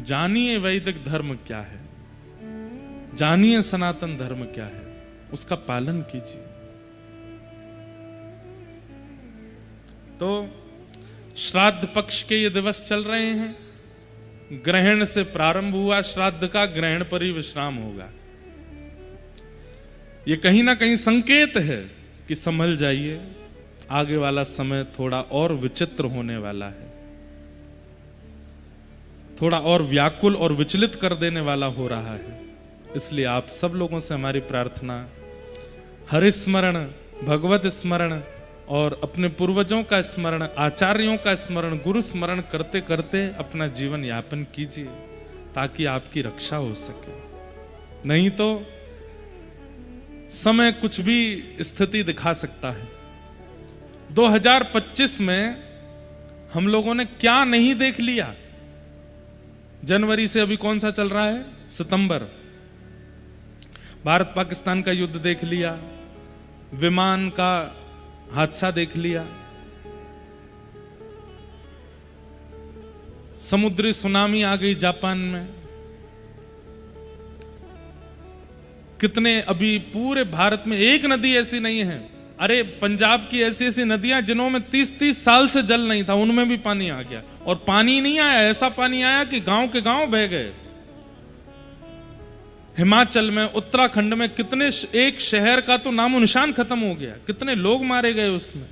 जानिए वैदिक धर्म क्या है, जानिए सनातन धर्म क्या है, उसका पालन कीजिए। तो श्राद्ध पक्ष के ये दिवस चल रहे हैं। ग्रहण से प्रारंभ हुआ श्राद्ध का, ग्रहण पर ही विश्राम होगा। ये कहीं ना कहीं संकेत है कि संभल जाइए, आगे वाला समय थोड़ा और विचित्र होने वाला है, थोड़ा और व्याकुल और विचलित कर देने वाला हो रहा है। इसलिए आप सब लोगों से हमारी प्रार्थना, हरिस्मरण, भगवत स्मरण और अपने पूर्वजों का स्मरण, आचार्यों का स्मरण, गुरु स्मरण करते करते अपना जीवन यापन कीजिए, ताकि आपकी रक्षा हो सके। नहीं तो समय कुछ भी स्थिति दिखा सकता है। 2025 में हम लोगों ने क्या नहीं देख लिया। जनवरी से अभी कौन सा चल रहा है? सितंबर। भारत पाकिस्तान का युद्ध देख लिया, विमान का हादसा देख लिया, समुद्री सुनामी आ गई जापान में, कितने अभी पूरे भारत में एक नदी ऐसी नहीं है, अरे पंजाब की ऐसी ऐसी नदियां जिनों में 30-30 साल से जल नहीं था, उनमें भी पानी आ गया। और पानी नहीं आया, ऐसा पानी आया कि गांव के गांव बह गए। हिमाचल में, उत्तराखंड में कितने, एक शहर का तो नामो निशान खत्म हो गया, कितने लोग मारे गए उसमें।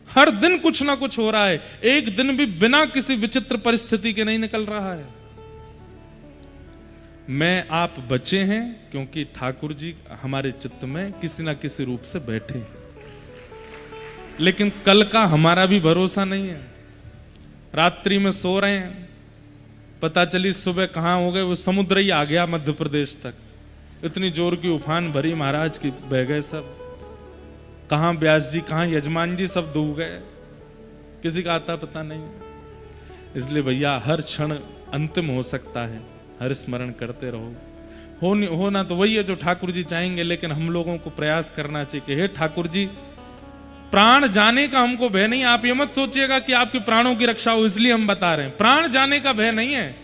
हर दिन कुछ ना कुछ हो रहा है, एक दिन भी बिना किसी विचित्र परिस्थिति के नहीं निकल रहा है। मैं आप बचे हैं क्योंकि ठाकुर जी हमारे चित्त में किसी ना किसी रूप से बैठे हैं, लेकिन कल का हमारा भी भरोसा नहीं है। रात्रि में सो रहे हैं, पता चली सुबह कहां हो गए, वो समुद्र ही आ गया मध्य प्रदेश तक। इतनी जोर की उफान भरी महाराज की, बह गए सब। कहां व्यास जी, कहां यजमान जी, सब डूब गए, किसी का आता पता नहीं। इसलिए भैया हर क्षण अंतिम हो सकता है, हर स्मरण करते रहो। होना तो वही है जो ठाकुर जी चाहेंगे, लेकिन हम लोगों को प्रयास करना चाहिए कि हे ठाकुर जी, प्राण जाने का हमको भय नहीं। आप ये मत सोचिएगा कि आपके प्राणों की रक्षा हो इसलिए हम बता रहे हैं, प्राण जाने का भय नहीं है।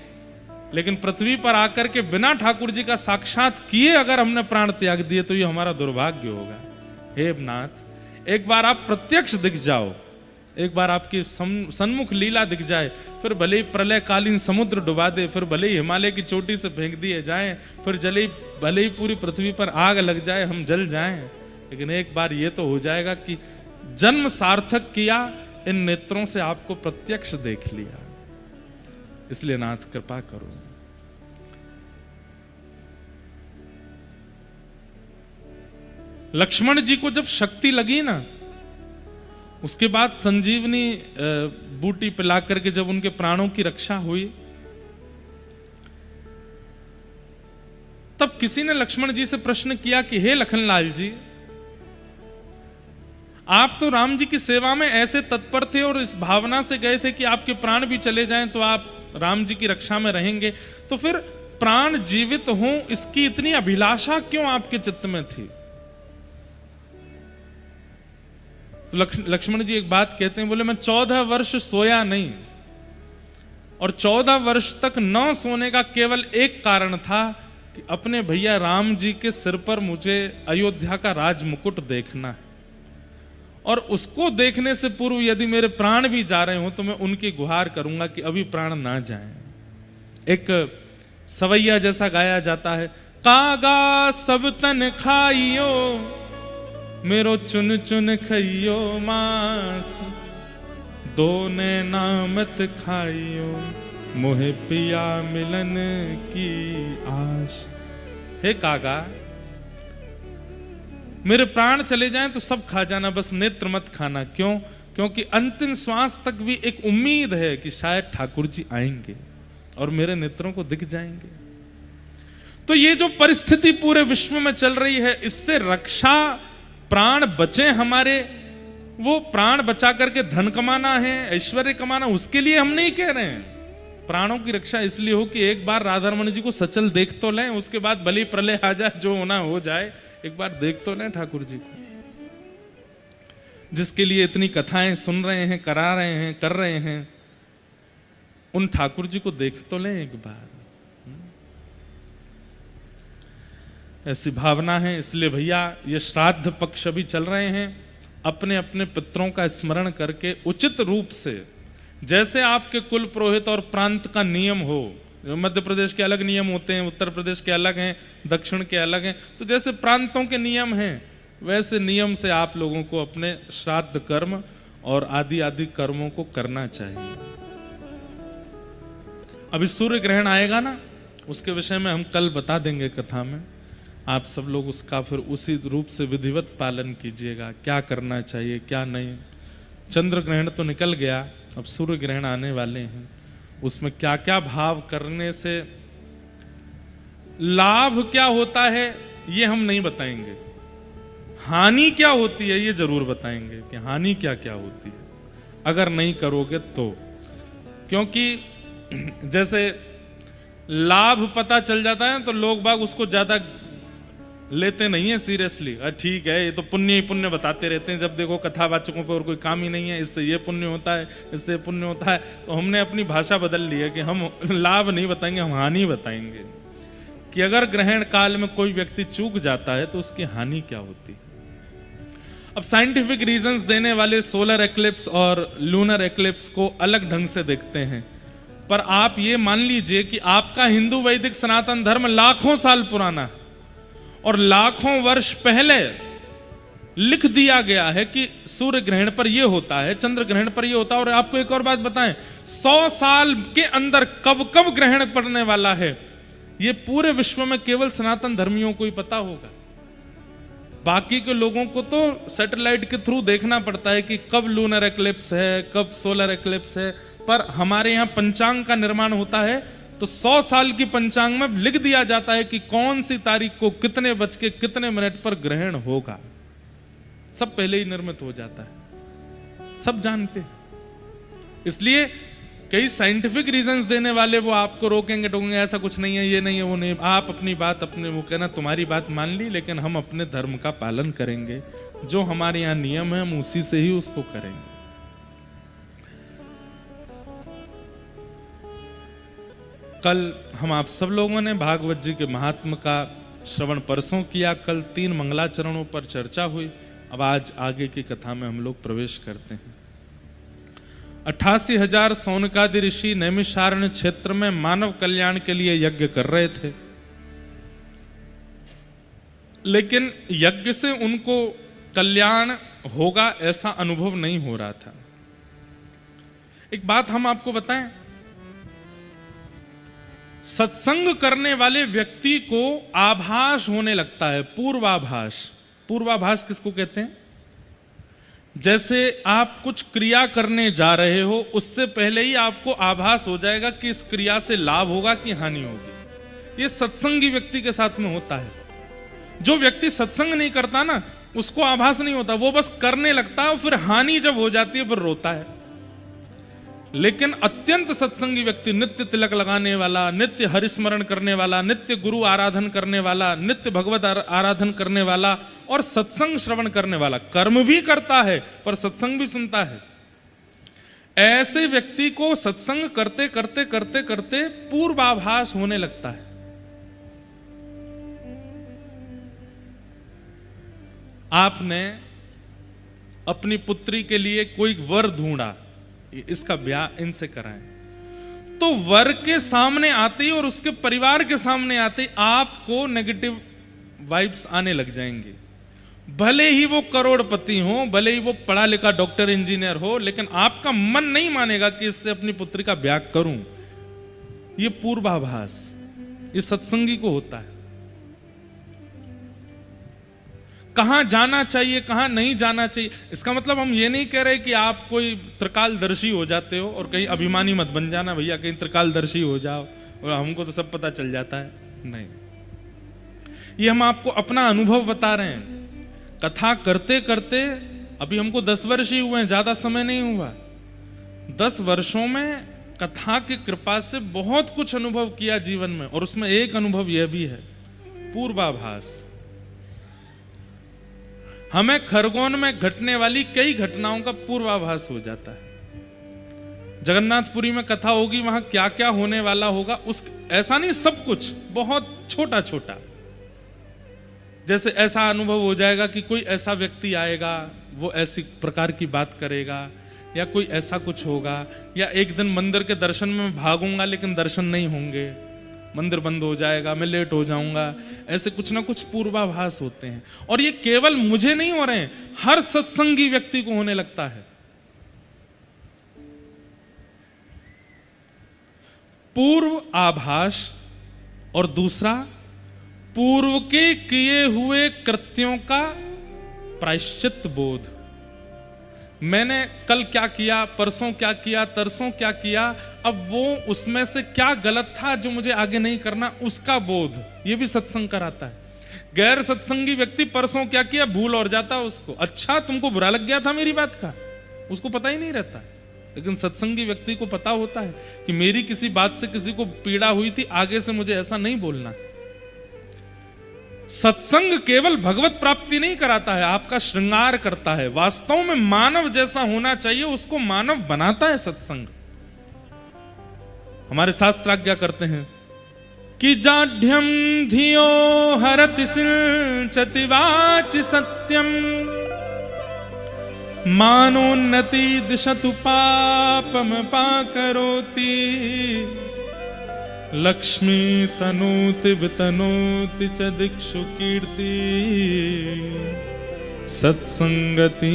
लेकिन पृथ्वी पर आकर के बिना ठाकुर जी का साक्षात किए अगर हमने प्राण त्याग दिए तो ये हमारा दुर्भाग्य होगा। हे नाथ, एक बार आप प्रत्यक्ष दिख जाओ, एक बार आपकी सन्मुख लीला दिख जाए, फिर भले ही प्रलय कालीन समुद्र डुबा दे, फिर भले ही हिमालय की चोटी से फेंक दिए जाएं, फिर भले ही पूरी पृथ्वी पर आग लग जाए, हम जल जाएं, लेकिन एक बार ये तो हो जाएगा कि जन्म सार्थक किया, इन नेत्रों से आपको प्रत्यक्ष देख लिया, इसलिए नाथ कृपा करो। लक्ष्मण जी को जब शक्ति लगी ना, उसके बाद संजीवनी बूटी पिला करके जब उनके प्राणों की रक्षा हुई, तब किसी ने लक्ष्मण जी से प्रश्न किया कि हे लखनलाल जी, आप तो राम जी की सेवा में ऐसे तत्पर थे और इस भावना से गए थे कि आपके प्राण भी चले जाएं तो आप राम जी की रक्षा में रहेंगे, तो फिर प्राण जीवित हों इसकी इतनी अभिलाषा क्यों आपके चित्त में थी? तो लक्ष्मण जी एक बात कहते हैं, बोले मैं 14 वर्ष सोया नहीं, और 14 वर्ष तक न सोने का केवल एक कारण था कि अपने भैया राम जी के सिर पर मुझे अयोध्या का राज मुकुट देखना है, और उसको देखने से पूर्व यदि मेरे प्राण भी जा रहे हो तो मैं उनकी गुहार करूंगा कि अभी प्राण ना जाएं। एक सवैया जैसा गाया जाता है, कागा सब तन खाइयो मेरो चुन चुन खइयो मांस, दो ने नामत खाइयो मोहे पिया मिलन की आश। हे कागा, मेरे प्राण चले जाएं तो सब खा जाना, बस नेत्र मत खाना। क्यों? क्योंकि अंतिम श्वास तक भी एक उम्मीद है कि शायद ठाकुर जी आएंगे और मेरे नेत्रों को दिख जाएंगे। तो ये जो परिस्थिति पूरे विश्व में चल रही है, इससे रक्षा, प्राण बचे हमारे, वो प्राण बचा करके धन कमाना है, ऐश्वर्य कमाना, उसके लिए हम नहीं कह रहे हैं। प्राणों की रक्षा इसलिए हो कि एक बार राधारमण जी को सचल देख तो लें, उसके बाद बलि प्रलय आ जाए, जो होना हो जाए, एक बार देख तो लें ठाकुर जी को, जिसके लिए इतनी कथाएं सुन रहे हैं, करा रहे हैं, कर रहे हैं, उन ठाकुर जी को देख तो लें एक बार। ऐसी भावना है। इसलिए भैया ये श्राद्ध पक्ष अभी चल रहे हैं, अपने अपने पितरों का स्मरण करके उचित रूप से, जैसे आपके कुल पुरोहित और प्रांत का नियम हो, मध्य प्रदेश के अलग नियम होते हैं, उत्तर प्रदेश के अलग हैं, दक्षिण के अलग हैं, तो जैसे प्रांतों के नियम हैं वैसे नियम से आप लोगों को अपने श्राद्ध कर्म और आदि आदि कर्मों को करना चाहिए। अभी सूर्य ग्रहण आएगा ना, उसके विषय में हम कल बता देंगे कथा में, आप सब लोग उसका फिर उसी रूप से विधिवत पालन कीजिएगा, क्या करना चाहिए क्या नहीं। चंद्र ग्रहण तो निकल गया, अब सूर्य ग्रहण आने वाले हैं, उसमें क्या क्या भाव करने से लाभ क्या होता है ये हम नहीं बताएंगे, हानि क्या होती है ये जरूर बताएंगे कि हानि क्या क्या होती है अगर नहीं करोगे तो। क्योंकि जैसे लाभ पता चल जाता है तो लोग बाग उसको ज्यादा लेते नहीं है सीरियसली, ठीक है ये तो पुण्य ही पुण्य बताते रहते हैं, जब देखो कथावाचकों पर और कोई काम ही नहीं है, इससे ये पुण्य होता है, इससे पुण्य होता है। तो हमने अपनी भाषा बदल ली है कि हम लाभ नहीं बताएंगे, हम हानि बताएंगे कि अगर ग्रहण काल में कोई व्यक्ति चूक जाता है तो उसकी हानि क्या होती है। अब साइंटिफिक रीजंस देने वाले सोलर एक्लिप्स और लूनर एक्लिप्स को अलग ढंग से देखते हैं, पर आप ये मान लीजिए कि आपका हिंदू वैदिक सनातन धर्म लाखों साल पुराना है और लाखों वर्ष पहले लिख दिया गया है कि सूर्य ग्रहण पर यह होता है, चंद्र ग्रहण पर यह होता है। और आपको एक और बात बताएं, 100 साल के अंदर कब कब ग्रहण पड़ने वाला है ये पूरे विश्व में केवल सनातन धर्मियों को ही पता होगा। बाकी के लोगों को तो सैटेलाइट के थ्रू देखना पड़ता है कि कब लूनर एक्लिप्स है, कब सोलर एक्लिप्स है, पर हमारे यहाँ पंचांग का निर्माण होता है तो 100 साल की पंचांग में लिख दिया जाता है कि कौन सी तारीख को कितने बज के कितने मिनट पर ग्रहण होगा। सब पहले ही निर्मित हो जाता है, सब जानते हैं। इसलिए कई साइंटिफिक रीजंस देने वाले वो आपको रोकेंगे, टोकेंगे, ऐसा कुछ नहीं है, ये नहीं है, वो नहीं। आप अपनी बात अपने, वो कहना तुम्हारी बात मान ली, लेकिन हम अपने धर्म का पालन करेंगे, जो हमारे यहाँ नियम है हम उसी से ही उसको करेंगे। कल हम आप सब लोगों ने भागवत जी के महात्म का श्रवण परसों किया, कल 3 मंगलाचरणों पर चर्चा हुई। अब आज आगे की कथा में हम लोग प्रवेश करते हैं। 88,000 सौनकादि ऋषि नैमिषारण्य क्षेत्र में मानव कल्याण के लिए यज्ञ कर रहे थे, लेकिन यज्ञ से उनको कल्याण होगा ऐसा अनुभव नहीं हो रहा था। एक बात हम आपको बताएं, सत्संग करने वाले व्यक्ति को आभास होने लगता है, पूर्वाभास। पूर्वाभास किसको कहते हैं? जैसे आप कुछ क्रिया करने जा रहे हो, उससे पहले ही आपको आभास हो जाएगा कि इस क्रिया से लाभ होगा कि हानि होगी। ये सत्संगी व्यक्ति के साथ में होता है। जो व्यक्ति सत्संग नहीं करता ना, उसको आभास नहीं होता, वो बस करने लगता है, फिर हानि जब हो जाती है फिर रोता है। लेकिन अत्यंत सत्संगी व्यक्ति, नित्य तिलक लगाने वाला, नित्य हरिस्मरण करने वाला, नित्य गुरु आराधन करने वाला, नित्य भगवत आराधन करने वाला और सत्संग श्रवण करने वाला, कर्म भी करता है पर सत्संग भी सुनता है, ऐसे व्यक्ति को सत्संग करते करते करते करते पूर्वाभास होने लगता है। आपने अपनी पुत्री के लिए कोई वर ढूंढा, इसका ब्याह इनसे कराएं, तो वर के सामने आते ही और उसके परिवार के सामने आते ही आपको नेगेटिव वाइब्स आने लग जाएंगे। भले ही वो करोड़पति हो, भले ही वो पढ़ा लिखा डॉक्टर इंजीनियर हो, लेकिन आपका मन नहीं मानेगा कि इससे अपनी पुत्री का ब्याह करूं। ये पूर्वाभास, ये सत्संगी को होता है। कहां जाना चाहिए, कहां नहीं जाना चाहिए, इसका मतलब हम ये नहीं कह रहे कि आप कोई त्रिकालदर्शी हो जाते हो और कहीं अभिमानी मत बन जाना भैया, कहीं त्रिकालदर्शी हो जाओ और हमको तो सब पता चल जाता है। नहीं, ये हम आपको अपना अनुभव बता रहे हैं। कथा करते करते अभी हमको 10 वर्ष ही हुए हैं, ज्यादा समय नहीं हुआ। 10 वर्षों में कथा की कृपा से बहुत कुछ अनुभव किया जीवन में, और उसमें एक अनुभव यह भी है, पूर्वाभास। हमें खरगोन में घटने वाली कई घटनाओं का पूर्वाभास हो जाता है। जगन्नाथपुरी में कथा होगी, वहां क्या क्या होने वाला होगा, उस ऐसा नहीं, सब कुछ बहुत छोटा छोटा। जैसे ऐसा अनुभव हो जाएगा कि कोई ऐसा व्यक्ति आएगा, वो ऐसी प्रकार की बात करेगा, या कोई ऐसा कुछ होगा, या एक दिन मंदिर के दर्शन में भागूंगा लेकिन दर्शन नहीं होंगे, मंदिर बंद हो जाएगा, मैं लेट हो जाऊंगा। ऐसे कुछ ना कुछ पूर्वाभास होते हैं, और ये केवल मुझे नहीं हो रहे हैं, हर सत्संगी व्यक्ति को होने लगता है। पूर्व आभास और दूसरा पूर्व के किए हुए कृत्यों का प्रायश्चित बोध। मैंने कल क्या किया, परसों क्या किया, तरसों क्या किया, अब वो उसमें से क्या गलत था जो मुझे आगे नहीं करना, उसका बोध, ये भी सत्संग कराता है। गैर सत्संगी व्यक्ति परसों क्या किया भूल और जाता उसको, अच्छा तुमको बुरा लग गया था मेरी बात का, उसको पता ही नहीं रहता। लेकिन सत्संगी व्यक्ति को पता होता है कि मेरी किसी बात से किसी को पीड़ा हुई थी, आगे से मुझे ऐसा नहीं बोलना। सत्संग केवल भगवत प्राप्ति नहीं कराता है, आपका श्रृंगार करता है। वास्तव में मानव जैसा होना चाहिए उसको मानव बनाता है सत्संग। हमारे शास्त्र आज्ञा करते हैं कि जाढ्यम धियो हरति सिंचति वाचि सत्यम, मानोन्नति दिशतु पापम पाकरोति, लक्ष्मी तनोति वितनोति च दिक्षु कीर्ति, सत्संगति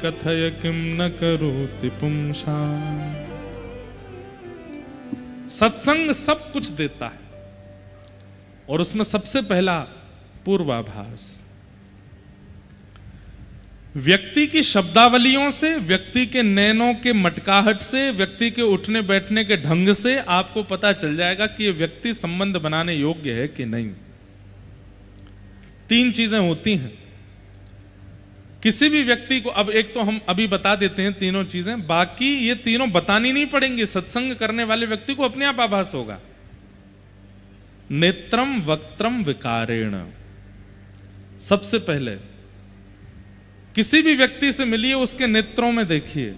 कथय किम न करोति पुंसा। सत्संग सब कुछ देता है, और उसमें सबसे पहला पूर्वाभास। व्यक्ति की शब्दावलियों से, व्यक्ति के नैनों के मटकाहट से, व्यक्ति के उठने बैठने के ढंग से आपको पता चल जाएगा कि यह व्यक्ति संबंध बनाने योग्य है कि नहीं। 3 चीजें होती हैं किसी भी व्यक्ति को। अब एक तो हम अभी बता देते हैं तीनों चीजें, बाकी ये तीनों बतानी नहीं पड़ेंगी, सत्संग करने वाले व्यक्ति को अपने आप आभास होगा। नेत्रम वक्त्रम विकारेण। सबसे पहले किसी भी व्यक्ति से मिलिए, उसके नेत्रों में देखिए,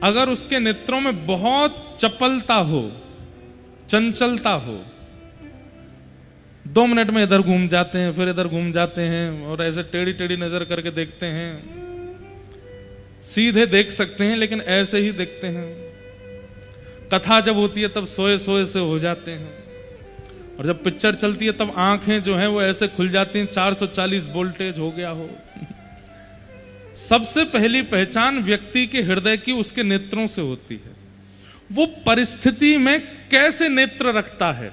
अगर उसके नेत्रों में बहुत चपलता हो, चंचलता हो, 2 मिनट में इधर घूम जाते हैं, फिर इधर घूम जाते हैं, और ऐसे टेढ़ी टेढ़ी नजर करके देखते हैं, सीधे देख सकते हैं लेकिन ऐसे ही देखते हैं। कथा जब होती है तब सोए सोए से हो जाते हैं, और जब पिक्चर चलती है तब आंखें जो हैं वो ऐसे खुल जाती हैं, 440 वोल्टेज हो गया हो। सबसे पहली पहचान व्यक्ति के हृदय की उसके नेत्रों से होती है। वो परिस्थिति में कैसे नेत्र रखता है,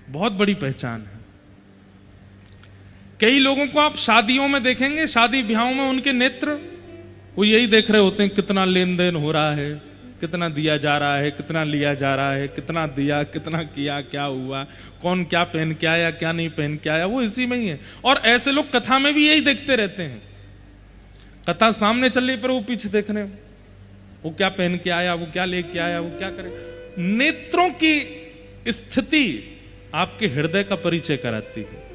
बहुत बड़ी पहचान है। कई लोगों को आप शादियों में देखेंगे, शादी ब्याहों में उनके नेत्र वो यही देख रहे होते हैं, कितना लेन देन हो रहा है, कितना दिया जा रहा है, कितना लिया जा रहा है, कितना दिया, कितना किया, क्या हुआ, कौन क्या पहन के आया, क्या नहीं पहन के आया, वो इसी में ही है। और ऐसे लोग कथा में भी यही देखते रहते हैं, कथा सामने चल रही पर वो पीछे देख रहे, वो क्या पहन के आया, वो क्या लेके आया, वो क्या करे। नेत्रों की स्थिति आपके हृदय का परिचय कराती है।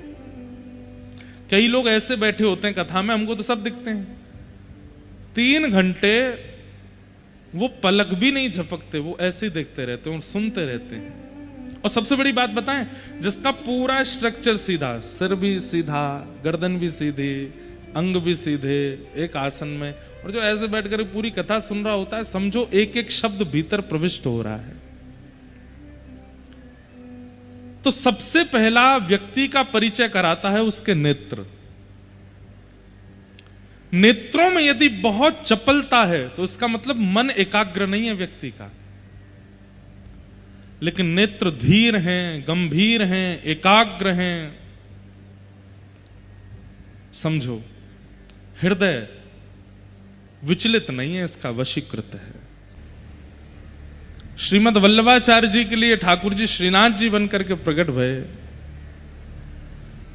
कई लोग ऐसे बैठे होते हैं कथा में, हमको तो सब दिखते हैं, 3 घंटे वो पलक भी नहीं झपकते, वो ऐसे ही देखते रहते हैं और सुनते रहते हैं। और सबसे बड़ी बात बताएं, जिसका पूरा स्ट्रक्चर सीधा, सिर भी सीधा, गर्दन भी सीधी, अंग भी सीधे, एक आसन में, और जो ऐसे बैठकर पूरी कथा सुन रहा होता है, समझो एक एक शब्द भीतर प्रविष्ट हो रहा है। तो सबसे पहला व्यक्ति का परिचय कराता है उसके नेत्र। नेत्रों में यदि बहुत चपलता है तो इसका मतलब मन एकाग्र नहीं है व्यक्ति का। लेकिन नेत्र धीर हैं, गंभीर हैं, एकाग्र हैं, समझो हृदय विचलित नहीं है, इसका वशीकृत है। श्रीमद वल्लभाचार्य जी के लिए ठाकुर जी श्रीनाथ जी बनकर के प्रकट भये।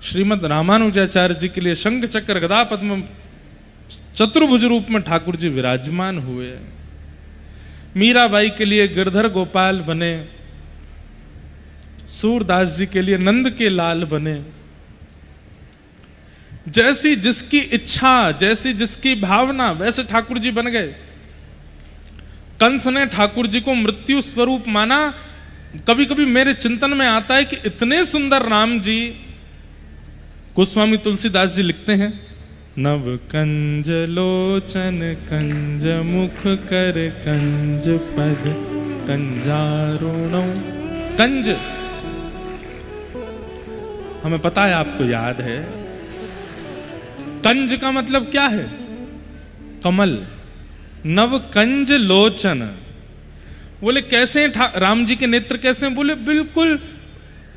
श्रीमद रामानुजाचार्य जी के लिए शंख चक्र गदा पद्म चतुर्भुज रूप में ठाकुर जी विराजमान हुए। मीराबाई के लिए गिरधर गोपाल बने, सूरदास जी के लिए नंद के लाल बने। जैसी जिसकी इच्छा, जैसी जिसकी भावना, वैसे ठाकुर जी बन गए। कंस ने ठाकुर जी को मृत्यु स्वरूप माना। कभी कभी मेरे चिंतन में आता है कि इतने सुंदर राम जी, गोस्वामी तुलसीदास जी लिखते हैं, नव कंज लोचन कंज मुख कर कंज पद कंजारुणो। कंज हमें पता है, आपको याद है, कंज का मतलब क्या है? कमल। नव कंज लोचन, बोले कैसे राम जी के नेत्र कैसे हैं? बोले बिल्कुल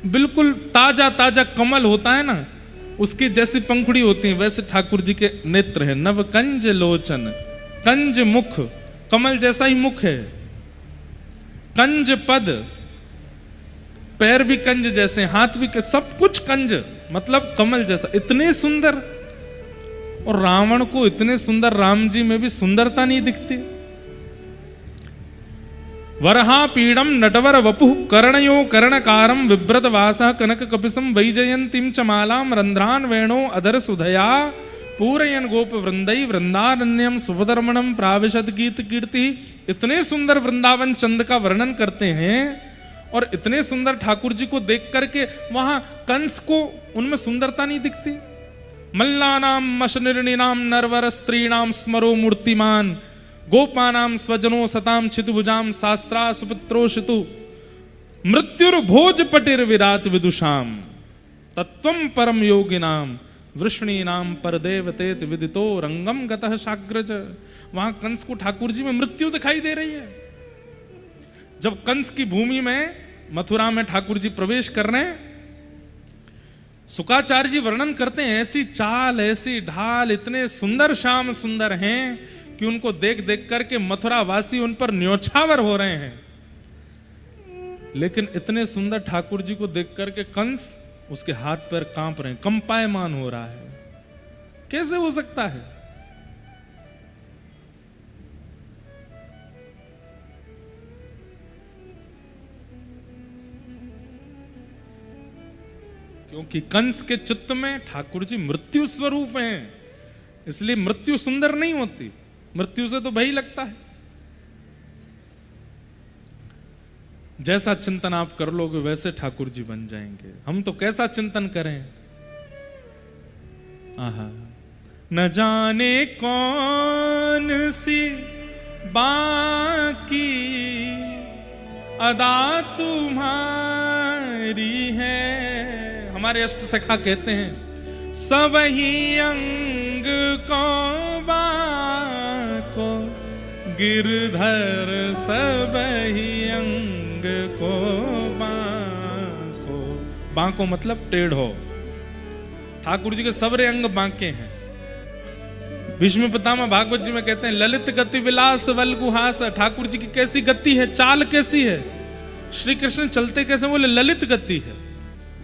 बिल्कुल ताजा ताजा कमल होता है ना, उसकी जैसी पंखुड़ी होती है, वैसे ठाकुर जी के नेत्र है। नव कंज लोचन, कंज मुख, कमल जैसा ही मुख है। कंज पद, पैर भी कंज जैसे, हाथ भी, सब कुछ कंज, मतलब कमल जैसा, इतने सुंदर। और रावण को इतने सुंदर राम जी में भी सुंदरता नहीं दिखती। वरहा पीड़म नटवर वपुः कर्णयो कर्णकारम विभ्रत वासः कनक कपिसम वैजयंतीम च मालाम रंध्रान वेणो अधर सुधया पूरयन गोप वृंदई वृंदारण्यम सुभधर्मणम प्राविशद गीत कीर्ति। इतने सुंदर वृंदावन चंद का वर्णन करते हैं, और इतने सुंदर ठाकुर जी को देख करके वहां कंस को उनमें सुंदरता नहीं दिखती। मल्लानाम मशनिर्णिनाम नरवर स्त्रीणाम स्मरो मूर्तिमान गोपानाम स्वजनो सताम छितुभुजाम शास्त्रा सुपुत्रोषितु मृत्युर्भोज पटिर विराट विदुषाम तत्वम परम योगिनाम वृष्णीनाम परदेवतेत विदितो रंगम गतः साग्रज। वहां कंस को ठाकुर जी में मृत्यु दिखाई दे रही है। जब कंस की भूमि में मथुरा में ठाकुर जी प्रवेश कर रहे हैं, शुकाचार्य जी वर्णन करते हैं, ऐसी चाल, ऐसी ढाल, इतने सुंदर श्याम सुंदर हैं कि उनको देख देख करके मथुरा वासी उन पर न्योछावर हो रहे हैं। लेकिन इतने सुंदर ठाकुर जी को देख करके कंस उसके हाथ पैर कांप रहे हैं, कंपायमान हो रहा है। कैसे हो सकता है? क्योंकि कंस के चित्त में ठाकुर जी मृत्यु स्वरूप हैं, इसलिए मृत्यु सुंदर नहीं होती, मृत्यु से तो भय लगता है। जैसा चिंतन आप कर लोगे वैसे ठाकुर जी बन जाएंगे। हम तो कैसा चिंतन करें? आहा, न जाने कौन सी बाकी अदा तुम्हारी है। हमारे अष्ट सखा कहते हैं, सबही अंग को बाको, गिरधर सबही अंग को बाको। बाको मतलब टेढ़ो। ठाकुर जी के सबरे अंग बांके हैं। भीष्म पितामह भागवत जी में कहते हैं ललित गति विलास वल्गुहास। ठाकुर जी की कैसी गति है, चाल कैसी है। श्री कृष्ण चलते कैसे, बोले ललित गति है,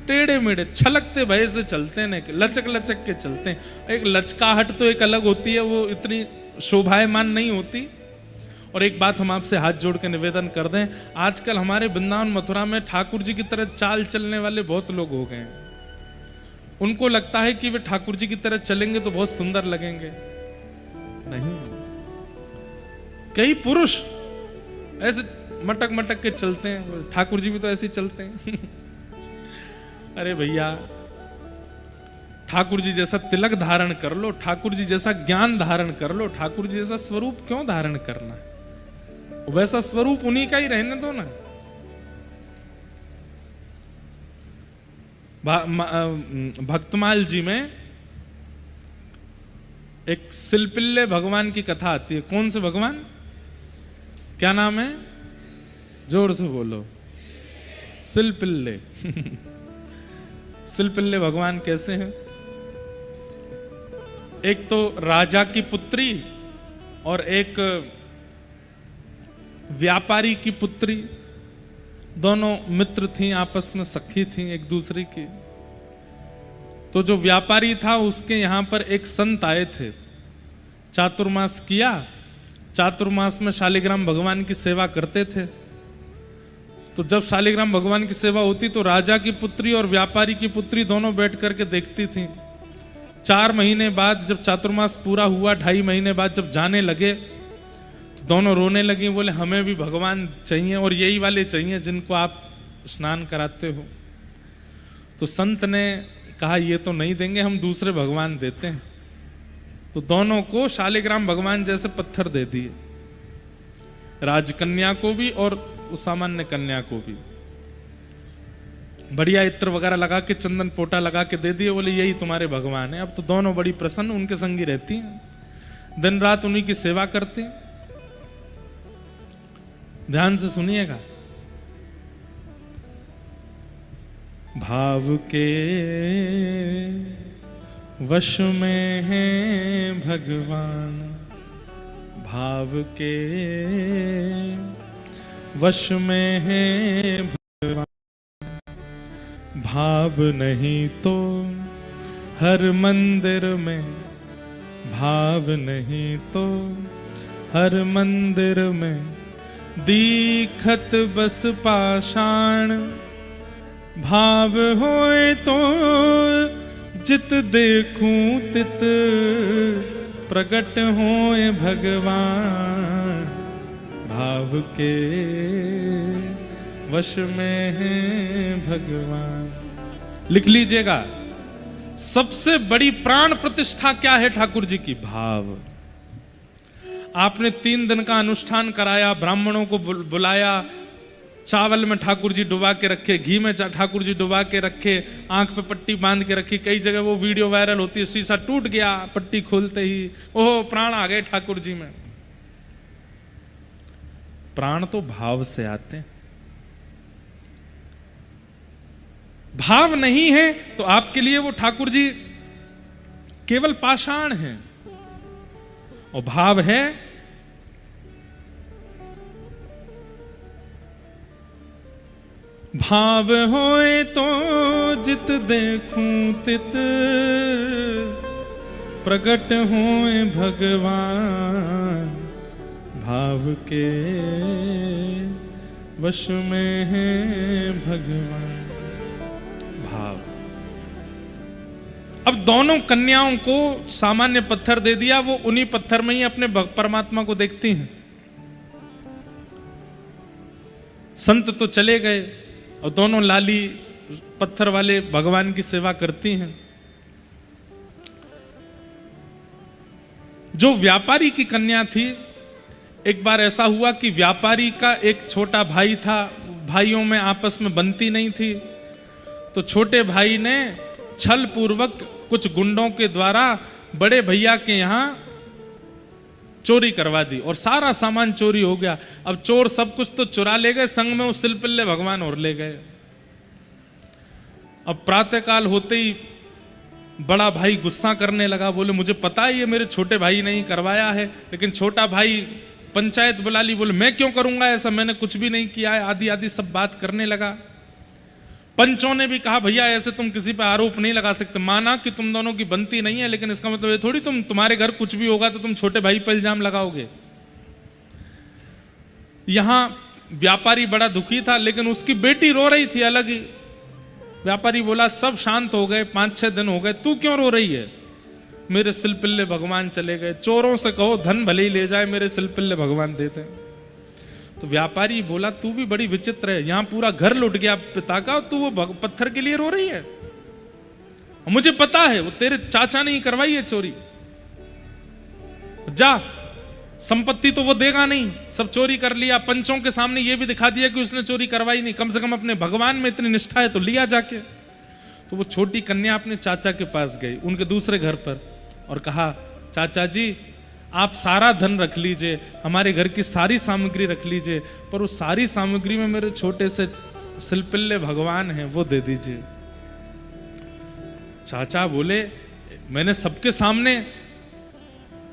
टेढ़े मेढ़े छलकते भय से चलते हैं, लचक लचक के चलते हैं। एक लचकाहट तो एक अलग होती है, वो इतनी शोभायमान नहीं होती। और एक बात हम आपसे हाथ जोड़ के निवेदन कर दें, आजकल हमारे वृंदावन मथुरा में ठाकुर जी की तरह चाल चलने वाले बहुत लोग हो गए हैं। उनको लगता है कि वे ठाकुर जी की तरह चलेंगे तो बहुत सुंदर लगेंगे। नहीं, कई पुरुष ऐसे मटक मटक के चलते हैं, ठाकुर जी भी तो ऐसे ही चलते हैं। अरे भैया, ठाकुर जी जैसा तिलक धारण कर लो, ठाकुर जी जैसा ज्ञान धारण कर लो, ठाकुर जी जैसा स्वरूप क्यों धारण करना है? वैसा स्वरूप उन्हीं का ही रहने दो ना। भक्तमाल जी में एक सिलपिल्ले भगवान की कथा आती है। कौन से भगवान, क्या नाम है? जोर से बोलो। सिलपिल्ले। सिलपिल्ले भगवान कैसे हैं? एक तो राजा की पुत्री और एक व्यापारी की पुत्री, दोनों मित्र थीं, आपस में सखी थीं एक दूसरे की। तो जो व्यापारी था उसके यहां पर एक संत आए थे, चातुर्मास किया। चातुर्मास में शालिग्राम भगवान की सेवा करते थे। तो जब शालिग्राम भगवान की सेवा होती तो राजा की पुत्री और व्यापारी की पुत्री दोनों बैठ करके देखती थीं। 4 महीने बाद जब चातुर्मास पूरा हुआ, 2.5 महीने बाद जब जाने लगे तो दोनों रोने लगी, बोले हमें भी भगवान चाहिए और यही वाले चाहिए जिनको आप स्नान कराते हो। तो संत ने कहा ये तो नहीं देंगे, हम दूसरे भगवान देते हैं। तो दोनों को शालिग्राम भगवान जैसे पत्थर दे दिए, राजकन्या को भी और उस सामान्य कन्या को भी। बढ़िया इत्र वगैरह लगा के, चंदन पोटा लगा के दे दिए, बोले यही तुम्हारे भगवान है। अब तो दोनों बड़ी प्रसन्न उनके संगी रहती हैं, दिन रात उन्हीं की सेवा करती। ध्यान से सुनिएगा। भाव के वश में है भगवान, भाव के वश में है भगवान। भाव नहीं तो हर मंदिर में, भाव नहीं तो हर मंदिर में दीखत बस पाषाण। भाव होए तो जित देखूं तित प्रकट होए भगवान। भाव के वश में है भगवान। लिख लीजिएगा, सबसे बड़ी प्राण प्रतिष्ठा क्या है ठाकुर जी की? भाव। आपने 3 दिन का अनुष्ठान कराया, ब्राह्मणों को बुलाया, चावल में ठाकुर जी डुबा के रखे, घी में ठाकुर जी डुबा के रखे, आंख पे पट्टी बांध के रखी। कई जगह वो वीडियो वायरल होती है, शीशा टूट गया पट्टी खोलते ही, ओह प्राण आ गए ठाकुर जी में। प्राण तो भाव से आते हैं। भाव नहीं है तो आपके लिए वो ठाकुर जी केवल पाषाण हैं, और भाव है भाव होए तो जित देखूं तित प्रकट होए भगवान। भाव के वश में है भगवान। भाव। अब दोनों कन्याओं को सामान्य पत्थर दे दिया, वो उन्हीं पत्थर में ही अपने परमात्मा को देखती हैं। संत तो चले गए और दोनों लाली पत्थर वाले भगवान की सेवा करती हैं। जो व्यापारी की कन्या थी, एक बार ऐसा हुआ कि व्यापारी का एक छोटा भाई था, भाइयों में आपस में बनती नहीं थी, तो छोटे भाई ने छल पूर्वक कुछ गुंडों के द्वारा बड़े भैया के यहां चोरी करवा दी और सारा सामान चोरी हो गया। अब चोर सब कुछ तो चुरा ले गए, संग में वो सिलपिल्ले भगवान और ले गए। अब प्रातःकाल होते ही बड़ा भाई गुस्सा करने लगा, बोले मुझे पता है ये मेरे छोटे भाई ने ही करवाया है, लेकिन छोटा भाई पंचायत बुला ली, बोले मैं क्यों करूंगा ऐसा, मैंने कुछ भी नहीं किया है, आदि आदि सब बात करने लगा। पंचों ने भी कहा भैया ऐसे तुम किसी पे आरोप नहीं लगा सकते, माना कि तुम दोनों की बनती नहीं है, लेकिन इसका मतलब ये थोड़ी तुम्हारे घर कुछ भी होगा तो तुम छोटे भाई पर इल्जाम लगाओगे। यहां व्यापारी बड़ा दुखी था, लेकिन उसकी बेटी रो रही थी अलग ही। व्यापारी बोला सब शांत हो गए, 5-6 दिन हो गए, तू क्यों रो रही है? मेरे सिलपिल्ले भगवान चले गए, चोरों से कहो धन भले ही ले जाए, मेरे सिलपिल्ले भगवान देते। तो व्यापारी बोला तू भी बड़ी विचित्र है, यहां पूरा घर लुट गया पिता का, तू वो पत्थर के लिए रो रही है? मुझे पता है वो तेरे चाचा ने ही करवाई है चोरी, जा संपत्ति तो वो देगा नहीं, सब चोरी कर लिया, पंचों के सामने ये भी दिखा दिया कि उसने चोरी करवाई नहीं, कम से कम अपने भगवान में इतनी निष्ठा है तो लिया जाके। तो वो छोटी कन्या अपने चाचा के पास गई, उनके दूसरे घर पर, और कहा चाचा जी आप सारा धन रख लीजिए, हमारे घर की सारी सामग्री रख लीजिए, पर उस सारी सामग्री में मेरे छोटे से सिलपिल्ले भगवान हैं वो दे दीजिए। चाचा बोले मैंने सबके सामने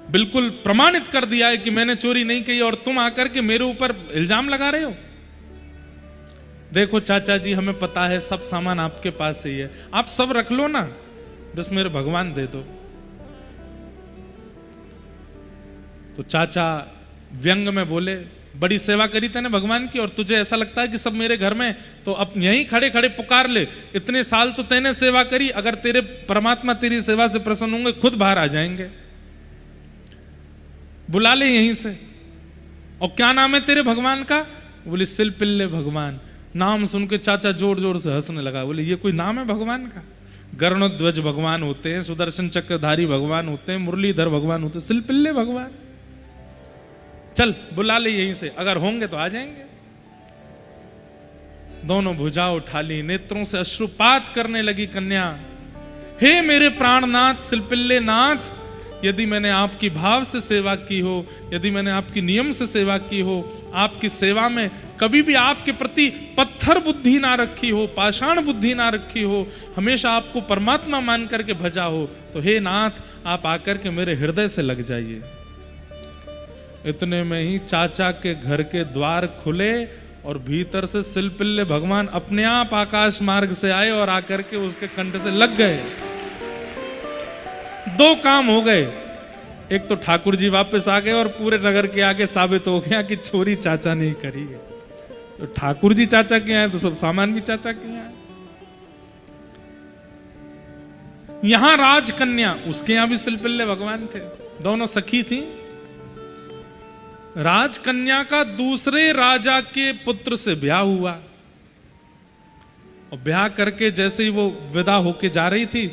बिल्कुल प्रमाणित कर दिया है कि मैंने चोरी नहीं की, और तुम आकर के मेरे ऊपर इल्जाम लगा रहे हो। देखो चाचा जी हमें पता है सब सामान आपके पास ही है, आप सब रख लो ना, बस मेरे भगवान दे दो। तो चाचा व्यंग में बोले बड़ी सेवा करी तूने भगवान की, और तुझे ऐसा लगता है कि सब मेरे घर में, तो अब यहीं खड़े खड़े पुकार ले, इतने साल तो तूने सेवा करी, अगर तेरे परमात्मा तेरी सेवा से प्रसन्न होंगे खुद बाहर आ जाएंगे, बुला ले यहीं से। और क्या नाम है तेरे भगवान का? बोले सिलपिल्ले भगवान। नाम सुन के चाचा जोर जोर से हंसने लगा, बोले ये कोई नाम है भगवान का? गरुड़ध्वज भगवान होते हैं, सुदर्शन चक्रधारी भगवान होते हैं, मुरलीधर भगवान होते हैं, सिलपिल्ले भगवान? चल बुला ले यहीं से, अगर होंगे तो आ जाएंगे। दोनों भुजा उठा ली, नेत्रों से अश्रुपात करने लगी कन्या, हे मेरे प्राणनाथ सिलपिल्ले नाथ, यदि मैंने आपकी भाव से सेवा की हो, यदि मैंने आपकी नियम से सेवा की हो, आपकी सेवा में कभी भी आपके प्रति पत्थर बुद्धि ना रखी हो, पाषाण बुद्धि ना रखी हो, हमेशा आपको परमात्मा मान करके भजा हो, तो हे नाथ आप आकर के मेरे हृदय से लग जाइए। इतने में ही चाचा के घर के द्वार खुले और भीतर से सिलपिल्ले भगवान अपने आप आकाश मार्ग से आए और आकर के उसके कंठ से लग गए। दो काम हो गए, एक तो ठाकुर जी वापस आ गए और पूरे नगर के आगे साबित हो गया कि चोरी चाचा ने करी है। तो ठाकुर जी चाचा के आए तो सब सामान भी चाचा के आए। यहां राजकन्या, उसके यहां भी सिलपिल्ले भगवान थे, दोनों सखी थी। राजकन्या का दूसरे राजा के पुत्र से ब्याह हुआ, और ब्याह करके जैसे ही वो विदा होके जा रही थी,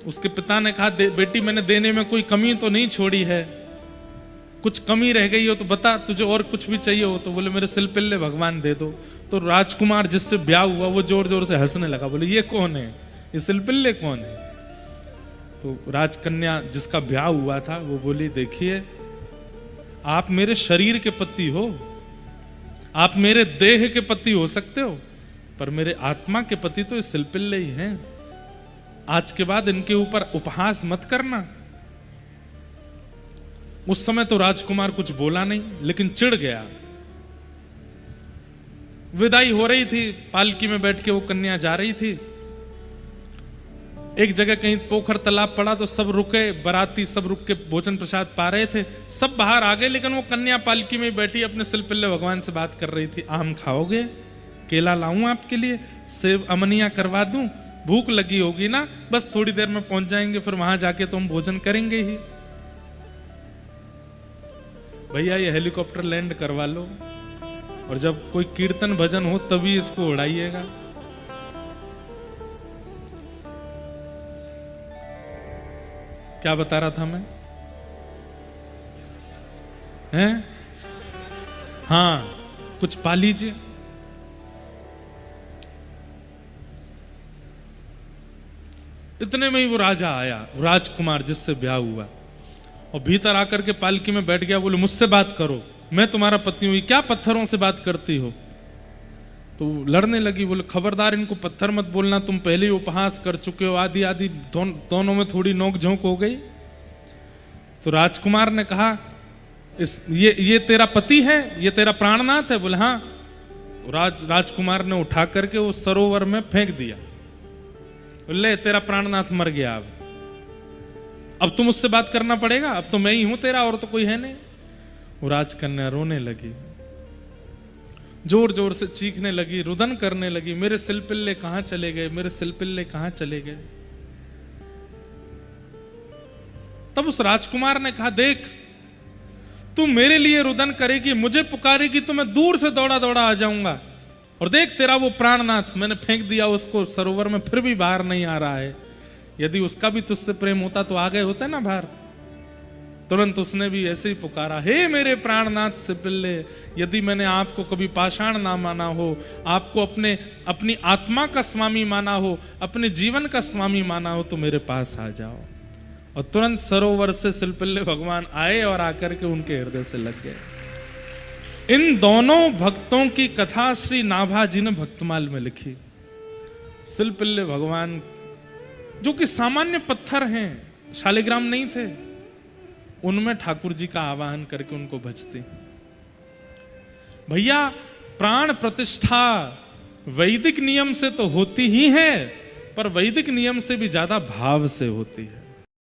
उसके पिता ने कहा बेटी मैंने देने में कोई कमी तो नहीं छोड़ी है, कुछ कमी रह गई हो तो बता, तुझे और कुछ भी चाहिए हो तो। बोले मेरे सिलपिल्ले भगवान दे दो। तो राजकुमार जिससे ब्याह हुआ वो जोर जोर से हंसने लगा, बोले ये कौन है, ये सिलपिल्ले कौन है? तो राजकन्या जिसका ब्याह हुआ था वो बोली देखिए आप मेरे शरीर के पति हो, आप मेरे देह के पति हो सकते हो, पर मेरे आत्मा के पति तो इस सिलपिल्ले ही हैं। आज के बाद इनके ऊपर उपहास मत करना। उस समय तो राजकुमार कुछ बोला नहीं, लेकिन चिढ़ गया। विदाई हो रही थी, पालकी में बैठ के वो कन्या जा रही थी। एक जगह कहीं पोखर तालाब पड़ा तो सब रुके, बाराती सब रुक के भोजन प्रसाद पा रहे थे, सब बाहर आ गए, लेकिन वो कन्या पालकी में बैठी अपने सिलपिल्ले भगवान से बात कर रही थी। आम खाओगे? केला लाऊं आपके लिए? सेब अमनिया करवा दूं? भूख लगी होगी ना, बस थोड़ी देर में पहुंच जाएंगे, फिर वहां जाके तो हम भोजन करेंगे ही। भैया ये हेलीकॉप्टर लैंड करवा लो, और जब कोई कीर्तन भजन हो तभी इसको उड़ाइएगा। क्या बता रहा था मैं? हैं? हाँ, कुछ पा लीजिए। इतने में ही वो राजा आया, राजकुमार जिससे ब्याह हुआ, और भीतर आकर के पालकी में बैठ गया। बोले मुझसे बात करो, मैं तुम्हारा पति हूं, क्या पत्थरों से बात करती हो? तो लड़ने लगी। बोले खबरदार इनको पत्थर मत बोलना, तुम पहले ही उपहास कर चुके हो। आदि आदि दोनों में थोड़ी नोक झोंक हो गई। तो राजकुमार ने कहा ये तेरा पति है, ये तेरा प्राणनाथ है? बोले हाँ। राजकुमार ने उठा करके वो सरोवर में फेंक दिया। ले तेरा प्राणनाथ मर गया, अब तुम उससे बात करना पड़ेगा, अब तो मैं ही हूं तेरा, और तो कोई है नहीं। वो राजकन्या रोने लगी, जोर जोर से चीखने लगी, रुदन करने लगी, मेरे सिलपिल्ले कहां चले गए, मेरे सिलपिल्ले कहां चले गए। तब उस राजकुमार ने कहा देख, तू मेरे लिए रुदन करेगी, मुझे पुकारेगी तो मैं दूर से दौड़ा दौड़ा आ जाऊंगा, और देख तेरा वो प्राणनाथ मैंने फेंक दिया उसको सरोवर में, फिर भी बाहर नहीं आ रहा है। यदि उसका भी तुझसे प्रेम होता तो आ गए होते ना बाहर। तुरंत उसने भी ऐसे ही पुकारा, हे मेरे प्राणनाथ सिलपिल्ले, यदि मैंने आपको कभी पाषाण ना माना हो, आपको अपनी आत्मा का स्वामी माना हो, अपने जीवन का स्वामी माना हो, तो मेरे पास आ जाओ। और तुरंत सरोवर से सिलपिल्ले भगवान आए और आकर के उनके हृदय से लग गए। इन दोनों भक्तों की कथा श्री नाभा जी ने भक्तमाल में लिखी। सिलपिल्ले भगवान जो कि सामान्य पत्थर हैं, शालिग्राम नहीं थे, उनमें ठाकुर जी का आवाहन करके उनको भजते। भैया प्राण प्रतिष्ठा वैदिक नियम से तो होती ही है, पर वैदिक नियम से भी ज्यादा भाव से होती है।